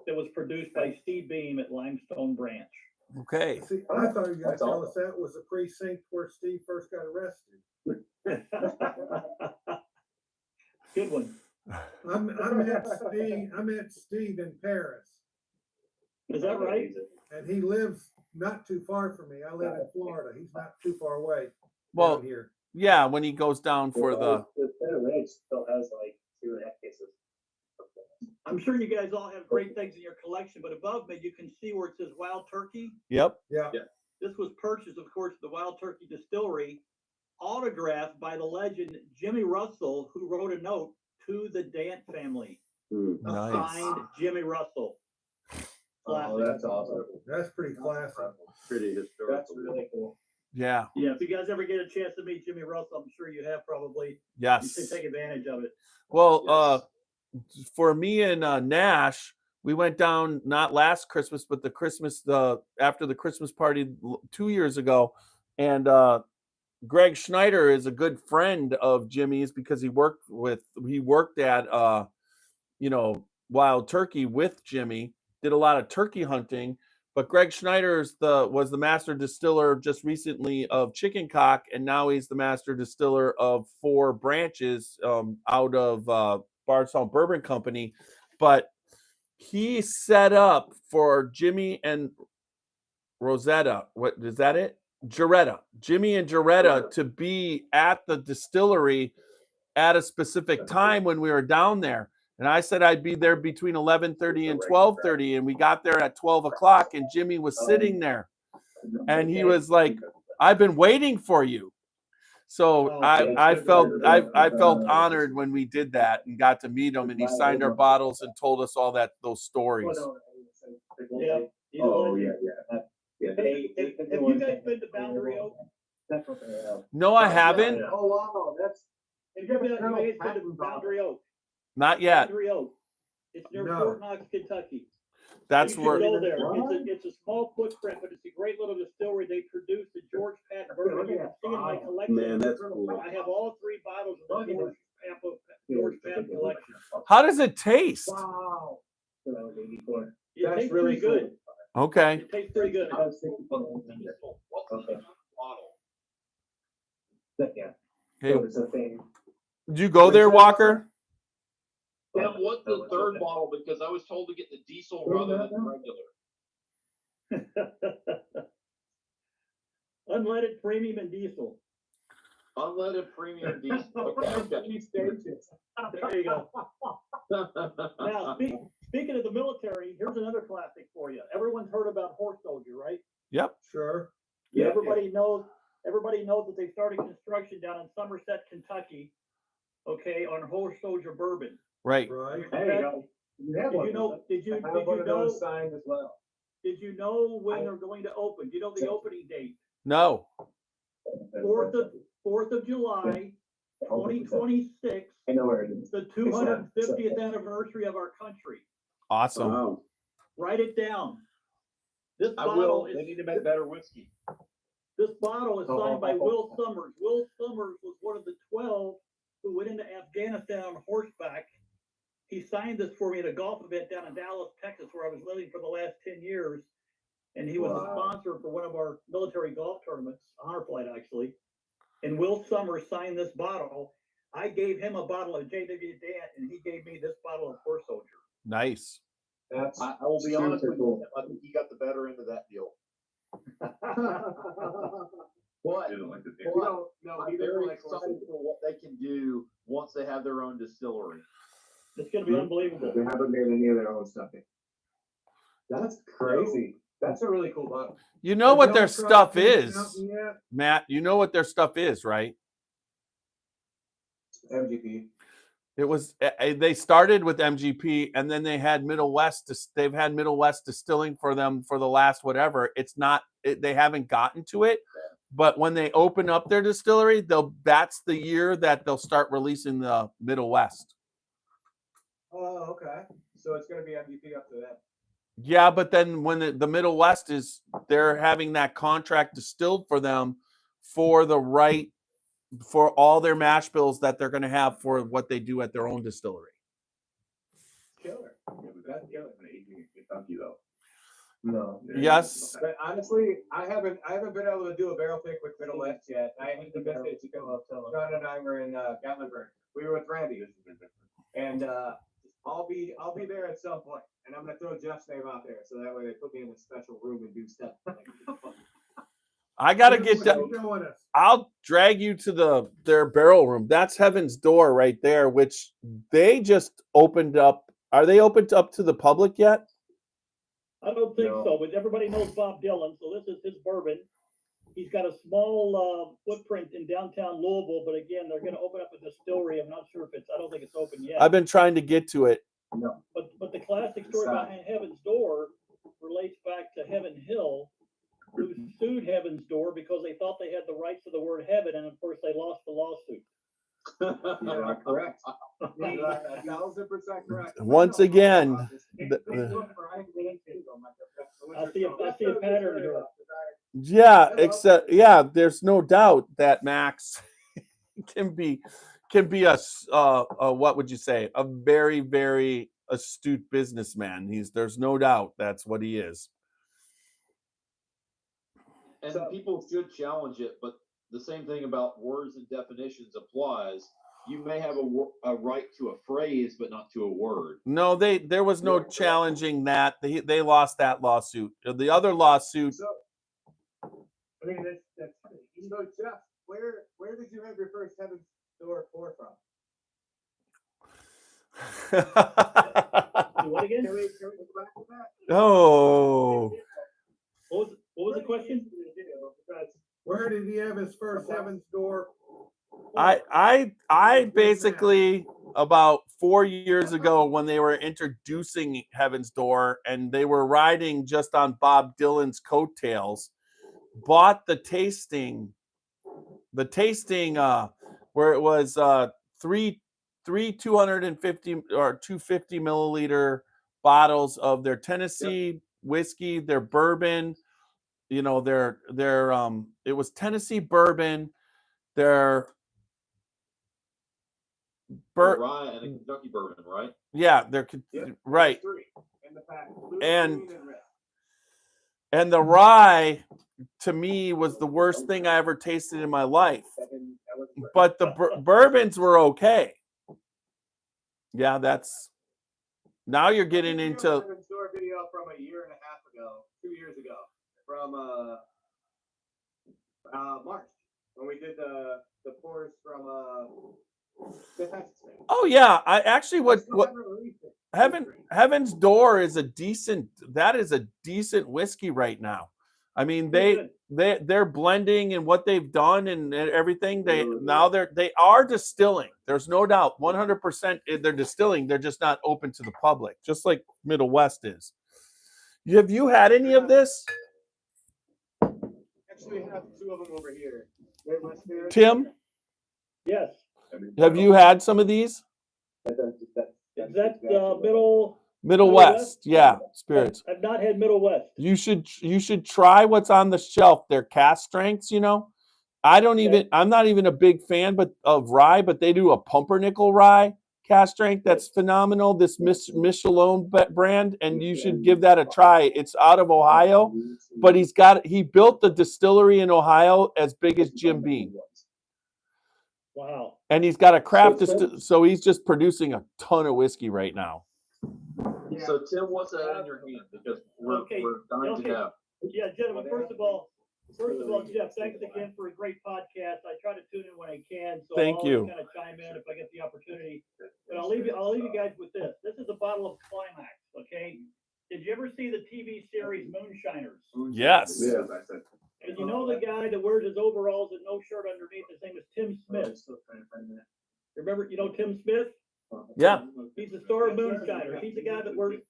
S8: It was produced by Steve Beam at Limestone Branch.
S1: Okay.
S3: See, I thought you were gonna
S6: That's
S3: tell
S6: awesome.
S3: us that was the precinct where Steve first got arrested.
S8: Good one.
S3: I met Steve in Paris,
S8: Is that right?
S3: and he lives not too far from me. I live in Florida. He's not too far away
S1: Well,
S3: down here.
S1: yeah, when he goes down for the
S7: Range still has like 2.5 cases.
S8: I'm sure you guys all have great things in your collection, but above me, you can see where it says Wild Turkey.
S1: Yep.
S3: Yeah.
S8: This was purchased, of course, at the Wild Turkey Distillery, autographed by the legend Jimmy Russell, who wrote a note to the Dant family.
S1: Nice.
S8: Signed Jimmy Russell.
S6: Oh,
S8: Classic.
S6: that's awesome.
S3: That's pretty classic.
S5: Pretty historical.
S6: That's really cool.
S1: Yeah.
S8: Yeah, if you guys ever get a chance to meet Jimmy Russell, I'm sure you have probably. You
S1: Yes.
S8: should take advantage of it.
S1: Well, for me and Nash, we went down not last Christmas, but the Christmas after the Christmas party 2 years ago, and Greg Schneider is a good friend of Jimmy's because he worked at Wild Turkey with Jimmy, did a lot of turkey hunting. But Greg Schneider was the master distiller just recently of Chicken Cock, and now he's the master distiller of 4 branches out of Bardstown Bourbon Company. But he set up for Jimmy and Rosetta. What is that? It Jaretta, Jimmy and Jaretta to be at the distillery at a specific time when we were down there. And I said I'd be there between 11:30 and 12:30, and we got there at 12 o'clock, and Jimmy was sitting there, and he was like, "I've been waiting for you." So I felt honored when we did that and got to meet him, and he signed our bottles and told us all those stories.
S8: Yeah.
S6: Oh, yeah.
S8: Hey, have you guys been to Boundary Oak?
S1: No, I haven't.
S6: Oh, wow.
S8: Have you guys been to Boundary Oak?
S1: Not yet.
S8: Boundary Oak. It's near
S3: No.
S8: Fort Knox, Kentucky.
S1: That's
S8: You should
S1: where.
S8: go there. It's a small footprint, but it's a great little distillery. They produce the George Pat bourbon. You can see in my collection.
S5: Man, that's cool.
S8: I have all 3 bottles of the George Pat collection.
S1: How does it taste?
S6: Wow.
S8: It
S6: That's
S8: tastes
S6: really
S8: pretty good.
S1: Okay.
S8: It tastes pretty good.
S5: What's the bottle?
S6: Yeah.
S1: Hey,
S6: So it's a thing.
S1: did you go there, Walker?
S5: Yeah, what's the third bottle? Because I was told to get the diesel rather than the regular.
S8: Unleaded, premium, and diesel.
S5: Unleaded premium diesel. Okay.
S8: There you go. Now, speaking of the military, here's another classic for you. Everyone's heard about Horse Soldier, right?
S1: Yep.
S3: Sure.
S6: Yeah.
S8: Everybody knows that they started construction down in Somerset, Kentucky, okay, on Horse Soldier bourbon.
S1: Right.
S3: Right.
S6: There you go. You have
S8: Did
S6: one.
S8: you know? Did you
S6: I have one of
S8: know?
S6: those signed as well.
S8: Did you know when they're going to open? Do you know the opening date?
S1: No.
S8: 4th of July, 2026.
S6: I know where it is.
S8: The 250th anniversary of our country.
S1: Awesome.
S5: Wow.
S8: Write it down. This
S5: I will.
S8: bottle
S5: They
S8: is
S5: need to make better whiskey.
S8: This bottle is signed by Will Summers. Will Summers was one of the 12 who went into Afghanistan on horseback. He signed this for me at a golf event down in Dallas, Texas, where I was living for the last 10 years. And he was a sponsor for one of our military golf tournaments, honor flight actually. And Will Summers signed this bottle. I gave him a bottle of JW Dant, and he gave me this bottle of Horse Soldier.
S1: Nice.
S6: That's
S5: I will be honest
S6: super
S5: with
S6: cool.
S5: you. I think you got the better end of that deal.
S6: What? No,
S5: I'm
S6: he doesn't
S5: very
S6: like horses.
S5: excited for what they can do once they have their own distillery.
S8: It's going to be unbelievable.
S6: They haven't made any of their own stuff yet. That's crazy. That's a really cool bottle.
S1: You know what their
S3: Don't try
S1: stuff
S3: Pink
S1: is,
S3: Mountain yet?
S1: Matt. You know what their stuff is, right?
S6: MGP.
S1: It was they started with MGP, and then they had Middle West. They've had Middle West distilling for them for the last whatever. It's not. They haven't gotten to it, but when they open up their distillery, that's the year that they'll start releasing the Middle West.
S6: Oh, okay. So it's going to be MGP up to that.
S1: Yeah, but then when the Middle West they're having that contract distilled for them for the right for all their mash bills that they're going to have for what they do at their own distillery.
S6: Killer.
S4: Yeah, but that's the other thing, aging in Kentucky though.
S6: No.
S1: Yes.
S6: But honestly, I haven't been able to do a barrel pick with Middle West yet. I haven't the best day to go. John and I were in Gatlinburg. We were with Randy, and I'll be there at some point, and I'm gonna throw Jeff's name out there so that way they put me in a special room and do stuff.
S1: I gotta
S3: Tim,
S1: get
S3: what
S1: that.
S3: you showing us?
S1: I'll drag you to their barrel room. That's Heaven's Door right there, which they just opened up. Are they opened up to the public yet?
S8: I don't think
S6: No.
S8: so, but everybody knows Bob Dylan, so this is his bourbon. He's got a small footprint in downtown Louisville, but again, they're going to open up a distillery. I'm not sure if I don't think it's open yet.
S1: I've been trying to get to it.
S6: No.
S8: But the classic story behind Heaven's Door relates back to Heaven Hill, who sued Heaven's Door because they thought they had the rights to the word heaven, and of course they lost the lawsuit.
S6: Yeah, correct. 1,000% correct.
S1: Once again,
S8: I see a pattern here.
S1: there's no doubt that Max can be a what would you say, a very, very astute businessman. There's no doubt that's what he is.
S5: And people should challenge it, but the same thing about words and definitions applies. You may have a right to a phrase, but not to a word.
S1: No, there was no challenging that. They lost that lawsuit. The other lawsuit.
S6: So, I mean, that's funny. So, Jeff, where did you have your first Heaven's Door pour from?
S8: What again?
S6: Can we go back to that?
S1: Oh.
S8: What was the question?
S3: Where did he have his first Heaven's Door?
S1: I basically, about 4 years ago, when they were introducing Heaven's Door and they were riding just on Bob Dylan's coattails, bought the tasting where it was three 250 or 250 milliliter bottles of their Tennessee whiskey, their bourbon, you know, it was Tennessee bourbon, their
S5: Rye and a Kentucky bourbon, right?
S1: Yeah, they're right. And the rye, to me, was the worst thing I ever tasted in my life. But the bourbons were okay. Yeah, now you're getting into
S6: Heaven's Door video from a year and a half ago, 2 years ago, from March, when we did the pours from
S1: Oh yeah, I actually Heaven's Door is a decent whiskey right now. I mean, they're blending and what they've done and everything. They are distilling. There's no doubt, 100% they're distilling. They're just not open to the public, just like Middle West is. Have you had any of this?
S6: Actually, we have two of them over here.
S1: Tim?
S8: Yes.
S1: Have you had some of these?
S8: Is that
S1: Middle West? Yeah, spirits.
S8: I've not had Middle West.
S1: You should try what's on the shelf. They're cast strengths, you know. I'm not even a big fan of rye, but they do a pumpernickel rye cast strength that's phenomenal. This Michelin brand, and you should give that a try. It's out of Ohio, but he built the distillery in Ohio as big as Jim Beam.
S8: Wow.
S1: And he's got a craft, so he's just producing a ton of whiskey right now.
S5: Yeah. So Tim, what's that in your hand? Because we're dying to have.
S8: Yeah, gentlemen. First of all, Jeff, thanks again for a great podcast. I try to tune in when I can, so
S1: Thank you.
S8: Kind of chime in if I get the opportunity. But I'll leave you guys with this. This is a bottle of Climax. Okay. Did you ever see the TV series Moonshiners?
S1: Yes.
S4: Yeah,
S8: And you know the guy that wears his overalls and no shirt underneath? His name is Tim Smith. Remember, you know Tim Smith?
S1: Yeah.
S8: He's the star of Moonshiners. He's the guy that wears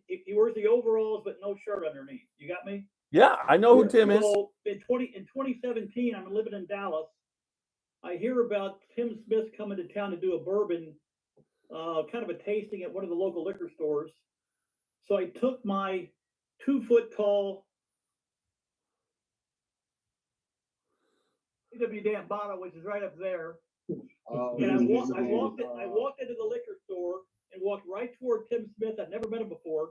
S8: he wears the overalls but no shirt underneath. You got me?
S1: Yeah, I know who Tim is.
S8: So in 2017, I'm living in Dallas. I hear about Tim Smith coming to town to do a bourbon, kind of a tasting at one of the local liquor stores. So I took my 2-foot tall JW Dant bottle, which is right up there.
S5: Oh,
S8: And I walked into the liquor store and walked right toward Tim Smith. I'd never met him before.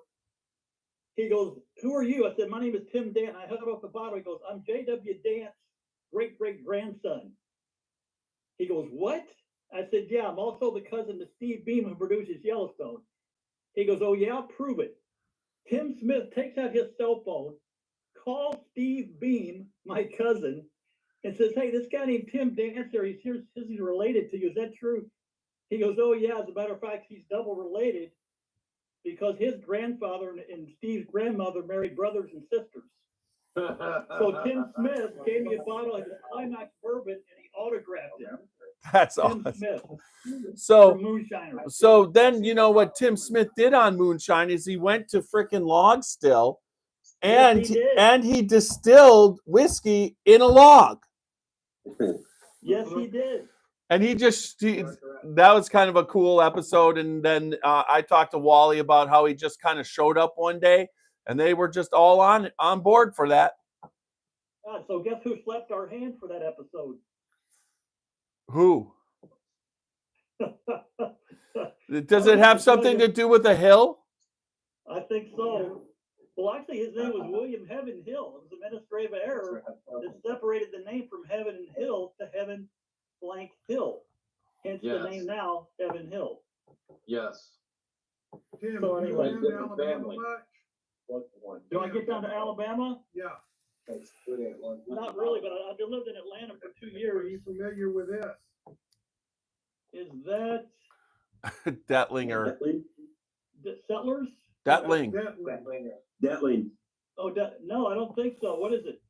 S8: He goes, "Who are you?" I said, "My name is Tim Dant." I held up the bottle. He goes, "I'm JW Dant's great-great-grandson." He goes, "What?" I said, "Yeah, I'm also the cousin to Steve Beam, who produces Yellowstone." He goes, "Oh yeah, I'll prove it." Tim Smith takes out his cell phone, calls Steve Beam, my cousin, and says, "Hey, this guy named Tim Dance there, he's related to you. Is that true?" He goes, "Oh yeah, as a matter of fact, he's double related because his grandfather and Steve's grandmother married brothers and sisters." So Tim Smith gave me a bottle of his Climax bourbon and he autographed it.
S1: That's
S8: Tim
S1: awesome.
S8: Smith,
S1: So,
S8: moonshiner.
S1: so then you know what Tim Smith did on Moonshine is he went to frickin' Log Still, and
S8: Yes, he did.
S1: and he distilled whiskey in a log.
S8: Yes, he did.
S1: And that was kind of a cool episode. And then I talked to Wally about how he just kind of showed up one day, and they were just all on board for that.
S8: So guess who slapped our hand for that episode?
S1: Who? Does it have something to do with a hill?
S8: I think so. Well, actually, his name was William Heaven Hill. It was an administrative error that separated the name from Heaven and Hill to Heaven blank Hill. Hence the name now, Heaven Hill.
S5: Yes.
S3: Tim,
S8: So
S3: you
S8: anyway,
S3: down to Alabama much?
S8: Do I get down to Alabama?
S3: Yeah.
S8: Not really, but I've lived in Atlanta for 2
S3: Are
S8: years.
S3: you familiar with this?
S8: Is that
S1: Detlinger.
S8: Settlers?
S1: Detling.
S3: Detling.
S8: Oh, no, I don't think so. What is it?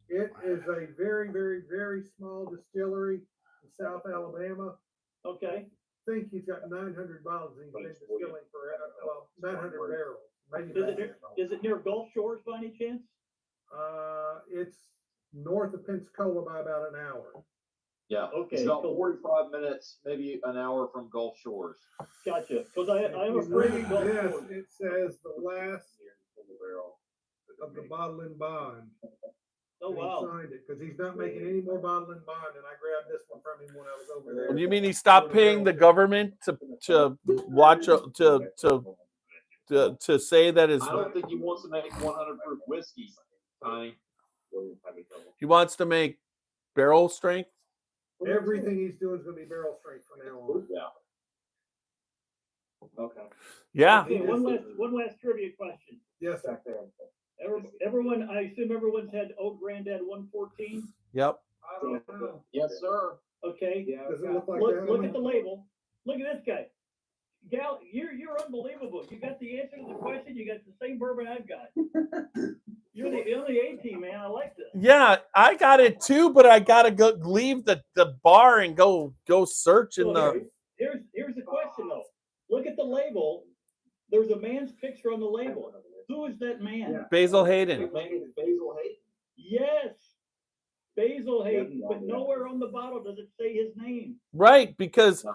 S3: It is a very, very, very small distillery in South Alabama.
S8: Okay.
S3: I think he's got 900 bottles he's been distilling for, 900 barrels. Maybe
S8: Is it near Gulf Shores by any chance?
S3: It's north of Pensacola by about an hour.
S5: Yeah.
S8: Okay,
S5: It's about
S8: cool.
S5: 45 minutes, maybe an hour from Gulf Shores.
S8: Gotcha. Because I have a
S3: If you
S8: friend
S3: read
S8: in Gulf
S3: this,
S8: Shores.
S3: it says the last of the bottling bond.
S8: Oh,
S3: And
S8: wow.
S3: He signed it because he's not making any more bottling bond, and I grabbed this one from him when I was over there.
S1: Well, you mean he stopped paying the government to watch to say that his
S5: I don't think he wants to make 100 proof whiskey, Tiny.
S1: he wants to make barrel strength?
S3: Everything he's doing is going to be barrel strength from now on.
S5: Yeah.
S6: Okay.
S1: Yeah.
S8: Okay, one last trivia question.
S3: Yes, sir.
S8: Everyone, I assume everyone's had Old Granddad 114.
S1: Yep.
S3: I don't know.
S5: Yes, sir.
S8: Okay.
S3: Does it look like that?
S8: Look at the label. Look at this guy. Gal, you're unbelievable. You got the answer to the question. You got the same bourbon I've got. You're the only A-team, man. I like this.
S1: Yeah, I got it too, but I gotta go leave the bar and go search in the.
S8: Here's the question though. Look at the label. There's a man's picture on the label. Who is that man?
S3: Yeah.
S1: Basil Hayden.
S5: Basil Hayden.
S8: Yes, Basil Hayden. But nowhere on the bottle does it say his name.
S1: Right, because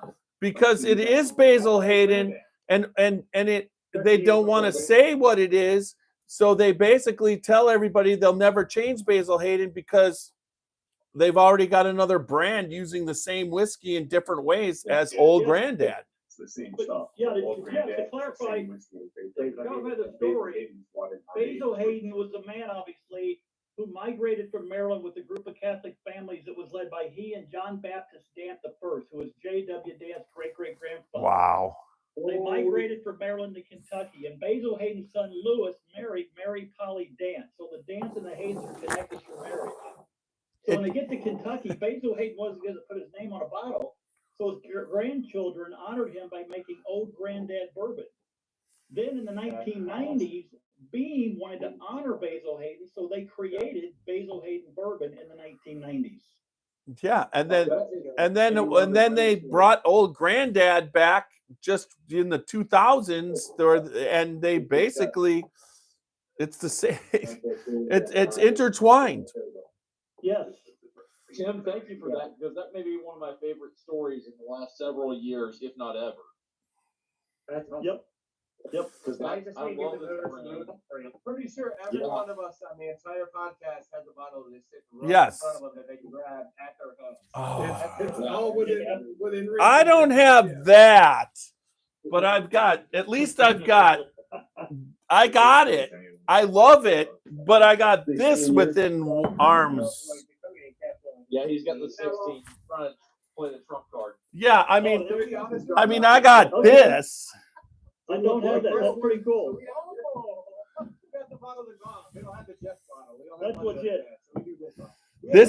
S1: it is Basil Hayden, and they don't want to say what it is, so they basically tell everybody they'll never change Basil Hayden because they've already got another brand using the same whiskey in different ways as Old Granddad.
S4: It's the same
S8: But,
S4: stuff.
S8: yeah, to
S4: Old Granddad,
S8: clarify,
S4: same whiskey.
S8: clarify the story. Basil Hayden was a man, obviously, who migrated from Maryland with a group of Catholic families that was led by he and John Baptist Dant I, who was J.W. Dant's great-great-grandfather.
S1: Wow.
S8: They migrated from Maryland to Kentucky, and Basil Hayden's son Lewis married Mary Polly Dant. So the Dants and the Haydens are connected through marriage. So when they get to Kentucky, Basil Hayden wasn't going to put his name on a bottle, so his grandchildren honored him by making Old Granddad bourbon. Then in the 1990s, Beam wanted to honor Basil Hayden, so they created Basil Hayden bourbon in the 1990s.
S1: Yeah, and then they brought Old Granddad back just in the 2000s, and they basically it's the same. It's intertwined.
S8: Yes.
S5: Tim, thank you for that, because that may be one of my favorite stories in the last several years, if not ever.
S8: Yep.
S5: Yep, because
S6: I
S5: I
S6: just
S5: love
S6: need to
S5: this
S6: notice
S5: brand.
S6: I'm pretty sure every
S5: Yeah.
S6: one of us on the entire podcast has a bottle that sits right
S1: Yes.
S6: in front of them that they can grab at their house.
S1: Oh,
S3: It's all within reason.
S1: I don't have that, but I've got, at least I got it. I love it, but I got this within arms.
S5: Yeah, he's got the 16 trying to play the trump card.
S1: Yeah, I
S6: To
S1: mean,
S6: be honest,
S1: I got this.
S8: I don't have that. That's pretty cool.
S6: we got the bottle that's gone. We don't have the Jeff bottle. We don't have
S8: That's
S6: one of
S8: legit.
S6: that, so we do this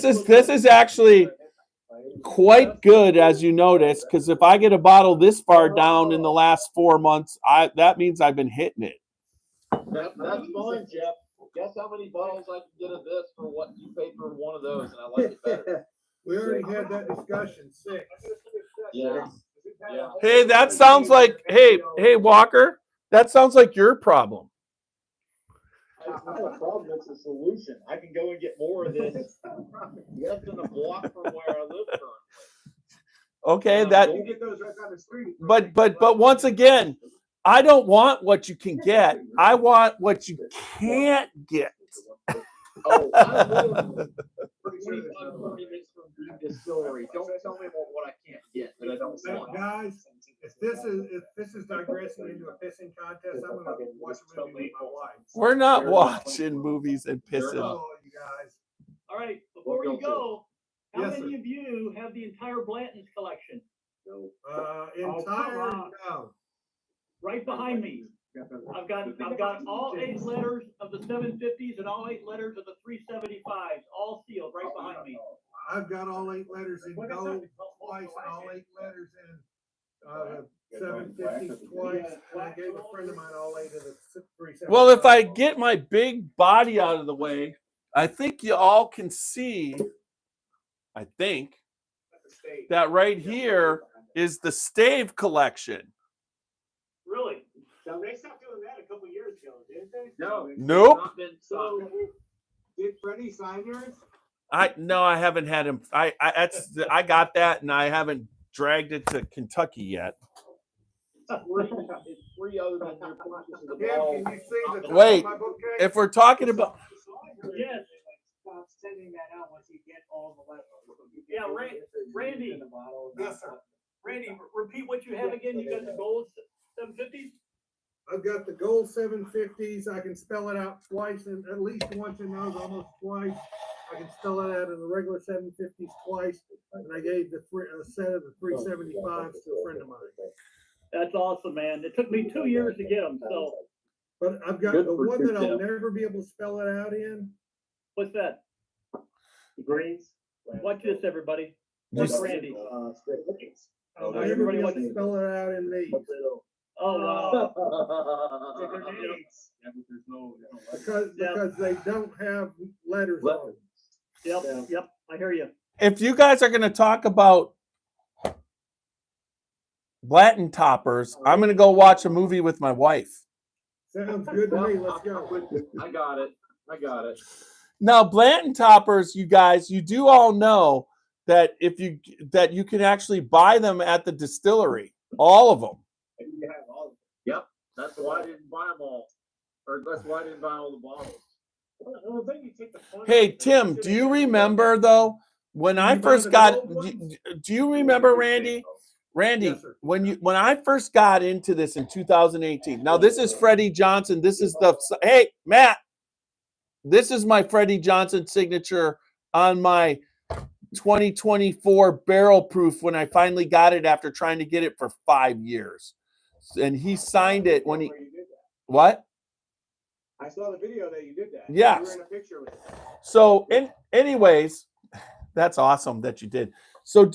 S6: one.
S1: This is actually quite good, as you notice, because if I get a bottle this far down in the last 4 months, that means I've been hitting it.
S5: That's fine, Jeff. Guess how many bottles I can get of this for what you paid for one of those, and I like it better.
S3: We already had that discussion. 6.
S5: Yeah. Yeah.
S1: Hey, that sounds like, hey, Walker, that sounds like your problem.
S5: It's not a problem, it's a solution. I can go and get more of this less than a block from where I live currently.
S1: Okay, that,
S6: You get those right down the street.
S1: but once again, I don't want what you can get. I want what you can't get.
S5: Oh, I live 25, 30 minutes from the distillery. Don't tell me about what I can't get that I don't want.
S3: Guys, if this is digressing into a pissing contest, I'm gonna watch a movie with my wife.
S1: We're not watching movies and pissing.
S3: Oh, you guys.
S8: All right, before we go, how
S3: Yes,
S8: many of you have the entire Blanton's collection?
S3: Entire no.
S8: Right behind me. I've got all 8 letters of the 750s and all 8 letters of the 375s, all sealed right behind me.
S3: I've got all 8 letters in gold twice and all 8 letters in 750 twice. And I gave a friend of mine all 8 of the 375.
S1: Well, if I get my big body out of the way, I think you all can see, I think, that right here is the stave collection.
S8: Really?
S7: So they stopped doing that a couple years ago, didn't they?
S5: No.
S1: Nope.
S5: Not been
S6: So,
S5: stopped.
S6: did Freddie sign yours?
S1: I haven't had him. I got that, and I haven't dragged it to Kentucky yet.
S5: It's free other than your purchase of the
S3: Kim,
S5: ball.
S3: can you see the top
S1: Wait,
S3: of my bookcase?
S1: If we're talking about,
S8: Yes.
S7: Stop sending that out once you get all the letters.
S8: Yeah, Randy.
S3: Yes, sir.
S8: Randy, repeat what you have again. You got the gold 750s?
S3: I've got the gold 750s. I can spell it out twice, and at least once in those, almost twice. I can spell it out in the regular 750s twice, and I gave a set of the 375s to a friend of mine.
S8: That's awesome, man. It took me 2 years to get them. So
S3: But I've got
S5: Good
S3: the
S5: for
S3: one that I'll
S5: Tim.
S3: never be able to spell it out in.
S8: what's that?
S7: Greens.
S8: Watch this, everybody.
S1: You
S8: Watch
S1: s-
S8: Randy.
S3: I'll
S8: now
S3: never
S8: everybody
S3: be able
S8: wants
S3: to
S8: to-
S3: spell it out in these
S8: Oh wow.
S3: because they don't have letters on them.
S8: Yep. I hear you.
S1: if you guys are going to talk about Blanton toppers, I'm going to go watch a movie with my wife.
S3: Sounds good to me. Let's go.
S5: I got it.
S1: Now, Blanton toppers, you guys, you do all know that that you can actually buy them at the distillery, all of them.
S5: Yep. That's why I didn't buy them all. Or that's why I didn't buy all the bottles.
S1: Hey, Tim, do you remember though when I first got? Do you remember, Randy? Randy,
S3: Yes, sir.
S1: when I first got into this in 2018. Now this is Freddie Johnson. This is hey Matt. This is my Freddie Johnson signature on my 2024 barrel proof when I finally got it after trying to get it for 5 years. And he signed it when he what?
S6: I saw the video that you did that.
S1: Yes.
S6: You were in a picture with it.
S1: So anyways, that's awesome that you did. So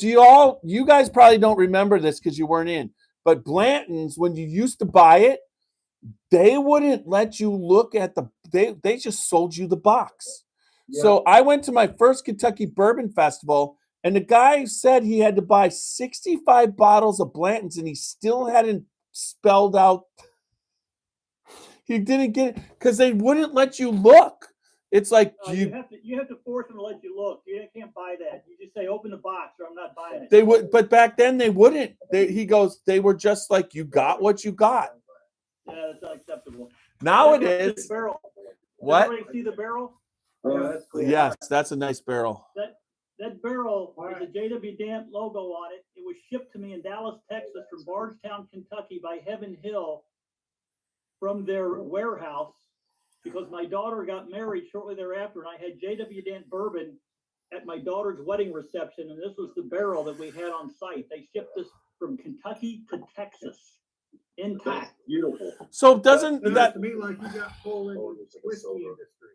S1: you guys probably don't remember this because you weren't in, but Blanton's, when you used to buy it, they wouldn't let you look at they just sold you the box.
S3: Yeah.
S1: So I went to my first Kentucky Bourbon Festival, and the guy said he had to buy 65 bottles of Blanton's, and he still hadn't spelled out. He didn't get it because they wouldn't let you look. It's like
S8: You have to force them to let you look. You can't buy that. You just say open the box or I'm not buying it.
S1: they would, but back then they wouldn't. He goes, they were just like, you got what you got.
S8: Yeah, it's not acceptable.
S1: Now it
S8: Look at
S1: is.
S8: this barrel.
S1: What?
S8: Everybody see the barrel?
S6: Oh, that's cool.
S1: Yes, that's a nice barrel.
S8: That barrel with the JW Dant logo on it. It was shipped to me in Dallas, Texas, from Bardstown, Kentucky, by Heaven Hill, from their warehouse, because my daughter got married shortly thereafter, and I had JW Dant bourbon at my daughter's wedding reception, and this was the barrel that we had on site. They shipped this from Kentucky to Texas intact.
S5: That's beautiful.
S1: So doesn't
S3: Sounds
S1: that
S3: to me like you got pulled into the whiskey industry.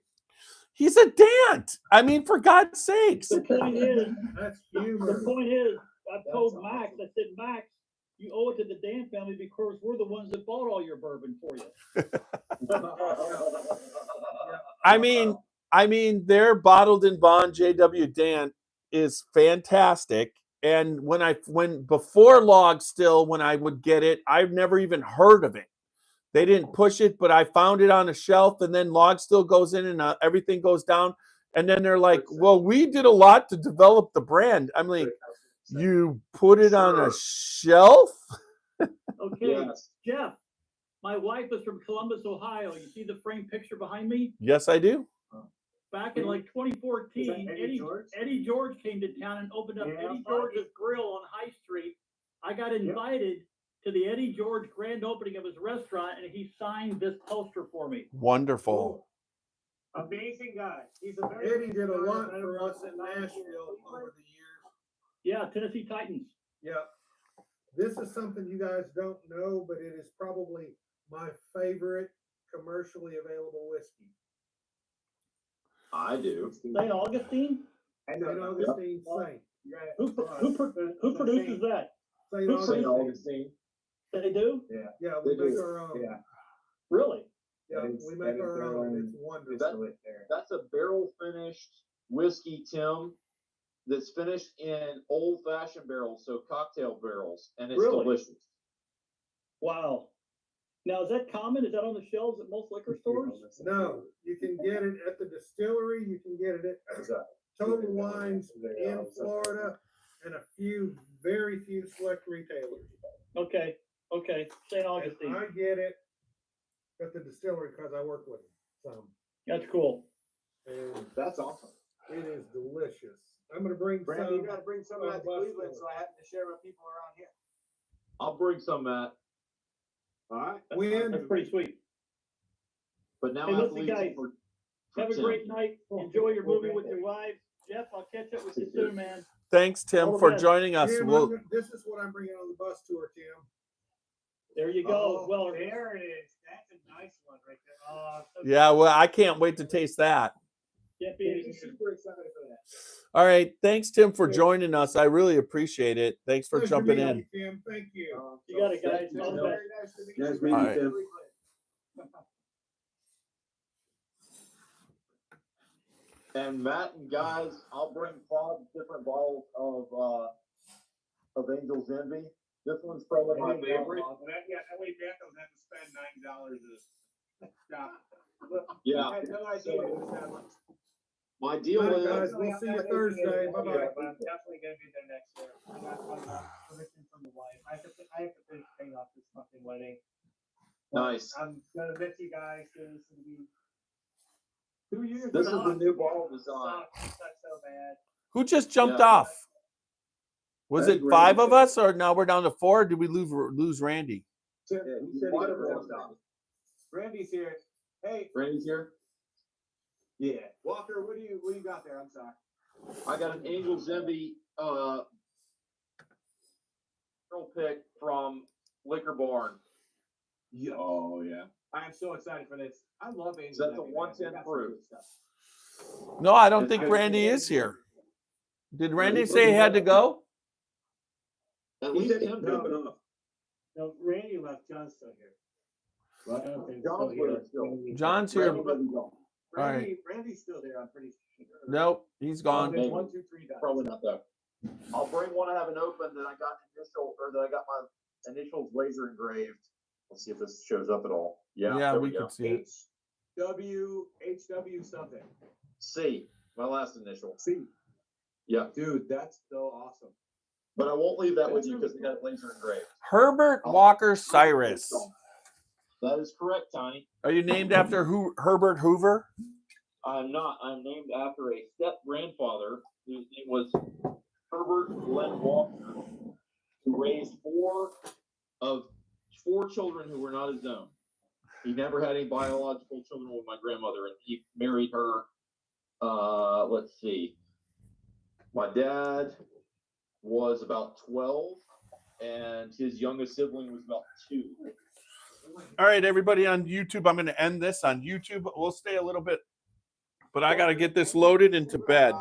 S1: he's a Dant? I mean, for God's sakes.
S8: The point is,
S3: That's
S8: the
S3: humor.
S8: point is, I've told Max, I said, Max, you owe it to the Dan family because we're the ones that bought all your bourbon for you.
S1: I mean, their bottled in bond JW Dant is fantastic. And when before Log Still, when I would get it, I've never even heard of it. They didn't push it, but I found it on a shelf, and then Log Still goes in, and everything goes down. And then they're like, "Well, we did a lot to develop the brand." I'm like, "You put it on a shelf?"
S8: Okay,
S5: Yes.
S8: Jeff, my wife is from Columbus, Ohio. You see the framed picture behind me?
S1: Yes, I do.
S8: Back in like 2014,
S7: Is that Eddie George?
S8: Eddie George came to town and opened up
S7: Yeah,
S8: Eddie George's Grill on High Street. I got invited to the Eddie George grand opening of his restaurant, and he signed this poster for me.
S1: Wonderful.
S7: Amazing guy. He's a very
S3: Eddie did a
S7: good guy.
S3: lot for us in Nashville over the years.
S8: Yeah, Tennessee Titans.
S3: Yeah. This is something you guys don't know, but it is probably my favorite commercially available whiskey.
S5: I do.
S8: St. Augustine?
S3: St. Augustine Saint.
S8: Who produces that?
S3: St.
S5: St.
S3: Augustine.
S5: Augustine.
S8: They do?
S3: Yeah, we
S5: They
S3: make
S5: do.
S3: our own.
S6: Yeah.
S8: Really?
S3: Yeah, we make our own. and It's wonderful.
S5: That's a barrel finished whiskey, Tim, that's finished in old fashioned barrels, so cocktail barrels, and it's
S8: Really?
S5: delicious.
S8: Wow. Now, is that common? Is that on the shelves at most liquor stores?
S3: No, you can get it at the distillery. You can get it at Total Wines in Florida and very few select retailers.
S8: Okay, St.
S3: And
S8: Augustine.
S3: I get it at the distillery because I work with them.
S8: That's cool.
S3: And
S5: That's awesome.
S3: it is delicious. I'm gonna bring
S6: Brandon, you
S3: some.
S6: gotta bring some of that to Cleveland, so I have to share with people around here.
S5: I'll bring some, Matt.
S6: All right.
S3: When
S8: That's pretty sweet.
S5: But now
S8: Hey,
S5: I have to
S8: listen,
S5: leave
S8: guys,
S5: for
S8: Have a
S5: Tim.
S8: great night. Enjoy your movie with your wives. Jeff, I'll catch up with you soon, man.
S1: Thanks, Tim,
S8: All the
S1: for
S8: best.
S1: joining us.
S3: Tim,
S1: We'll,
S3: this is what I'm bringing on the bus tour, Tim.
S8: There you go.
S7: Oh,
S8: Well,
S7: there it is. That's a nice one right there. Oh, so
S1: yeah, well, I can't wait to taste that.
S8: can't be
S6: Yeah,
S8: any-
S6: he's super excited for that.
S1: All right. Thanks, Tim, for joining us. I really appreciate it. Thanks for
S3: Pleasure
S1: jumping
S3: meeting
S1: in.
S3: you, Tim. Thank you.
S8: You got it, guys.
S5: Thank you,
S8: All the
S5: Tim.
S8: best.
S6: Very nice to meet
S5: Nice
S6: you.
S5: meeting
S1: you,
S6: Really
S5: Tim.
S6: good.
S5: And Matt and guys, I'll bring 5 different bottles of Angel's Envy. This one's probably my favorite.
S7: That way Beth doesn't have to spend $9 to stop.
S5: Yeah.
S6: I had no idea it was that much.
S5: My deal
S3: Bye,
S5: is
S3: guys. We'll see you Thursday. Bye-bye.
S7: I'm definitely gonna be there next year. I got permission from the wife. I have to finish paying off this fucking wedding.
S5: nice.
S7: I'm gonna miss you guys. It's gonna be 2 years.
S5: This is the
S7: sucks.
S5: new bottle design.
S7: Sucks so bad.
S1: Who just jumped
S5: Yeah.
S1: off? Was
S5: That's
S1: it 5
S5: Randy.
S1: of us, or now we're down to 4? Did we lose Randy?
S6: Yeah, he said he
S5: Might
S6: got
S5: have
S6: a
S5: lost
S6: job.
S5: it.
S6: Randy's here. Hey,
S5: Randy's here.
S6: yeah. Walker, what do you got there? I'm sorry.
S5: I got an Angel's Envy girl pick from Liquor Barn.
S6: Yeah.
S5: Oh yeah.
S6: I am so excited for this. I love Angel.
S5: That's a
S6: Envy, man.
S5: 110
S6: They got some
S5: proof.
S6: good stuff.
S1: No, I don't
S5: It's
S1: think
S5: good.
S1: Randy is here. Did Randy
S5: Randy
S1: say he had to go?
S5: At
S6: He
S5: least
S6: said
S5: him jumping off.
S7: No, Randy left. John's still here.
S6: What?
S7: Jonathan's
S5: John's
S7: still here.
S5: with us still.
S1: John's here.
S5: Randy doesn't go.
S6: Randy's still there. I'm pretty sure.
S1: Nope, he's gone.
S6: There's
S5: Maybe.
S6: 1, 2, 3 dots.
S5: Probably not though. I'll bring one I haven't opened that I got my initials laser engraved. Let's see if this shows up at all. Yeah,
S1: Yeah,
S5: there
S1: we
S5: we go.
S1: can see it.
S6: HW something.
S5: C, my last initial.
S6: See,
S5: Yeah,
S6: dude, that's so awesome.
S5: but I won't leave that with
S6: That's
S5: you
S6: really
S5: because we got it laser engraved.
S1: Herbert Walker Cyrus.
S5: That is correct, Tiny.
S1: Are you named after Herbert Hoover?
S5: I'm not. I'm named after a step-grandfather whose name was Herbert Glenn Walker, who raised four children who were not his own. He never had any biological children with my grandmother, and he married her. Let's see. My dad was about 12, and his youngest sibling was about 2.
S1: All right, everybody on YouTube, I'm going to end this on YouTube. We'll stay a little bit, but I got to get this loaded into bed.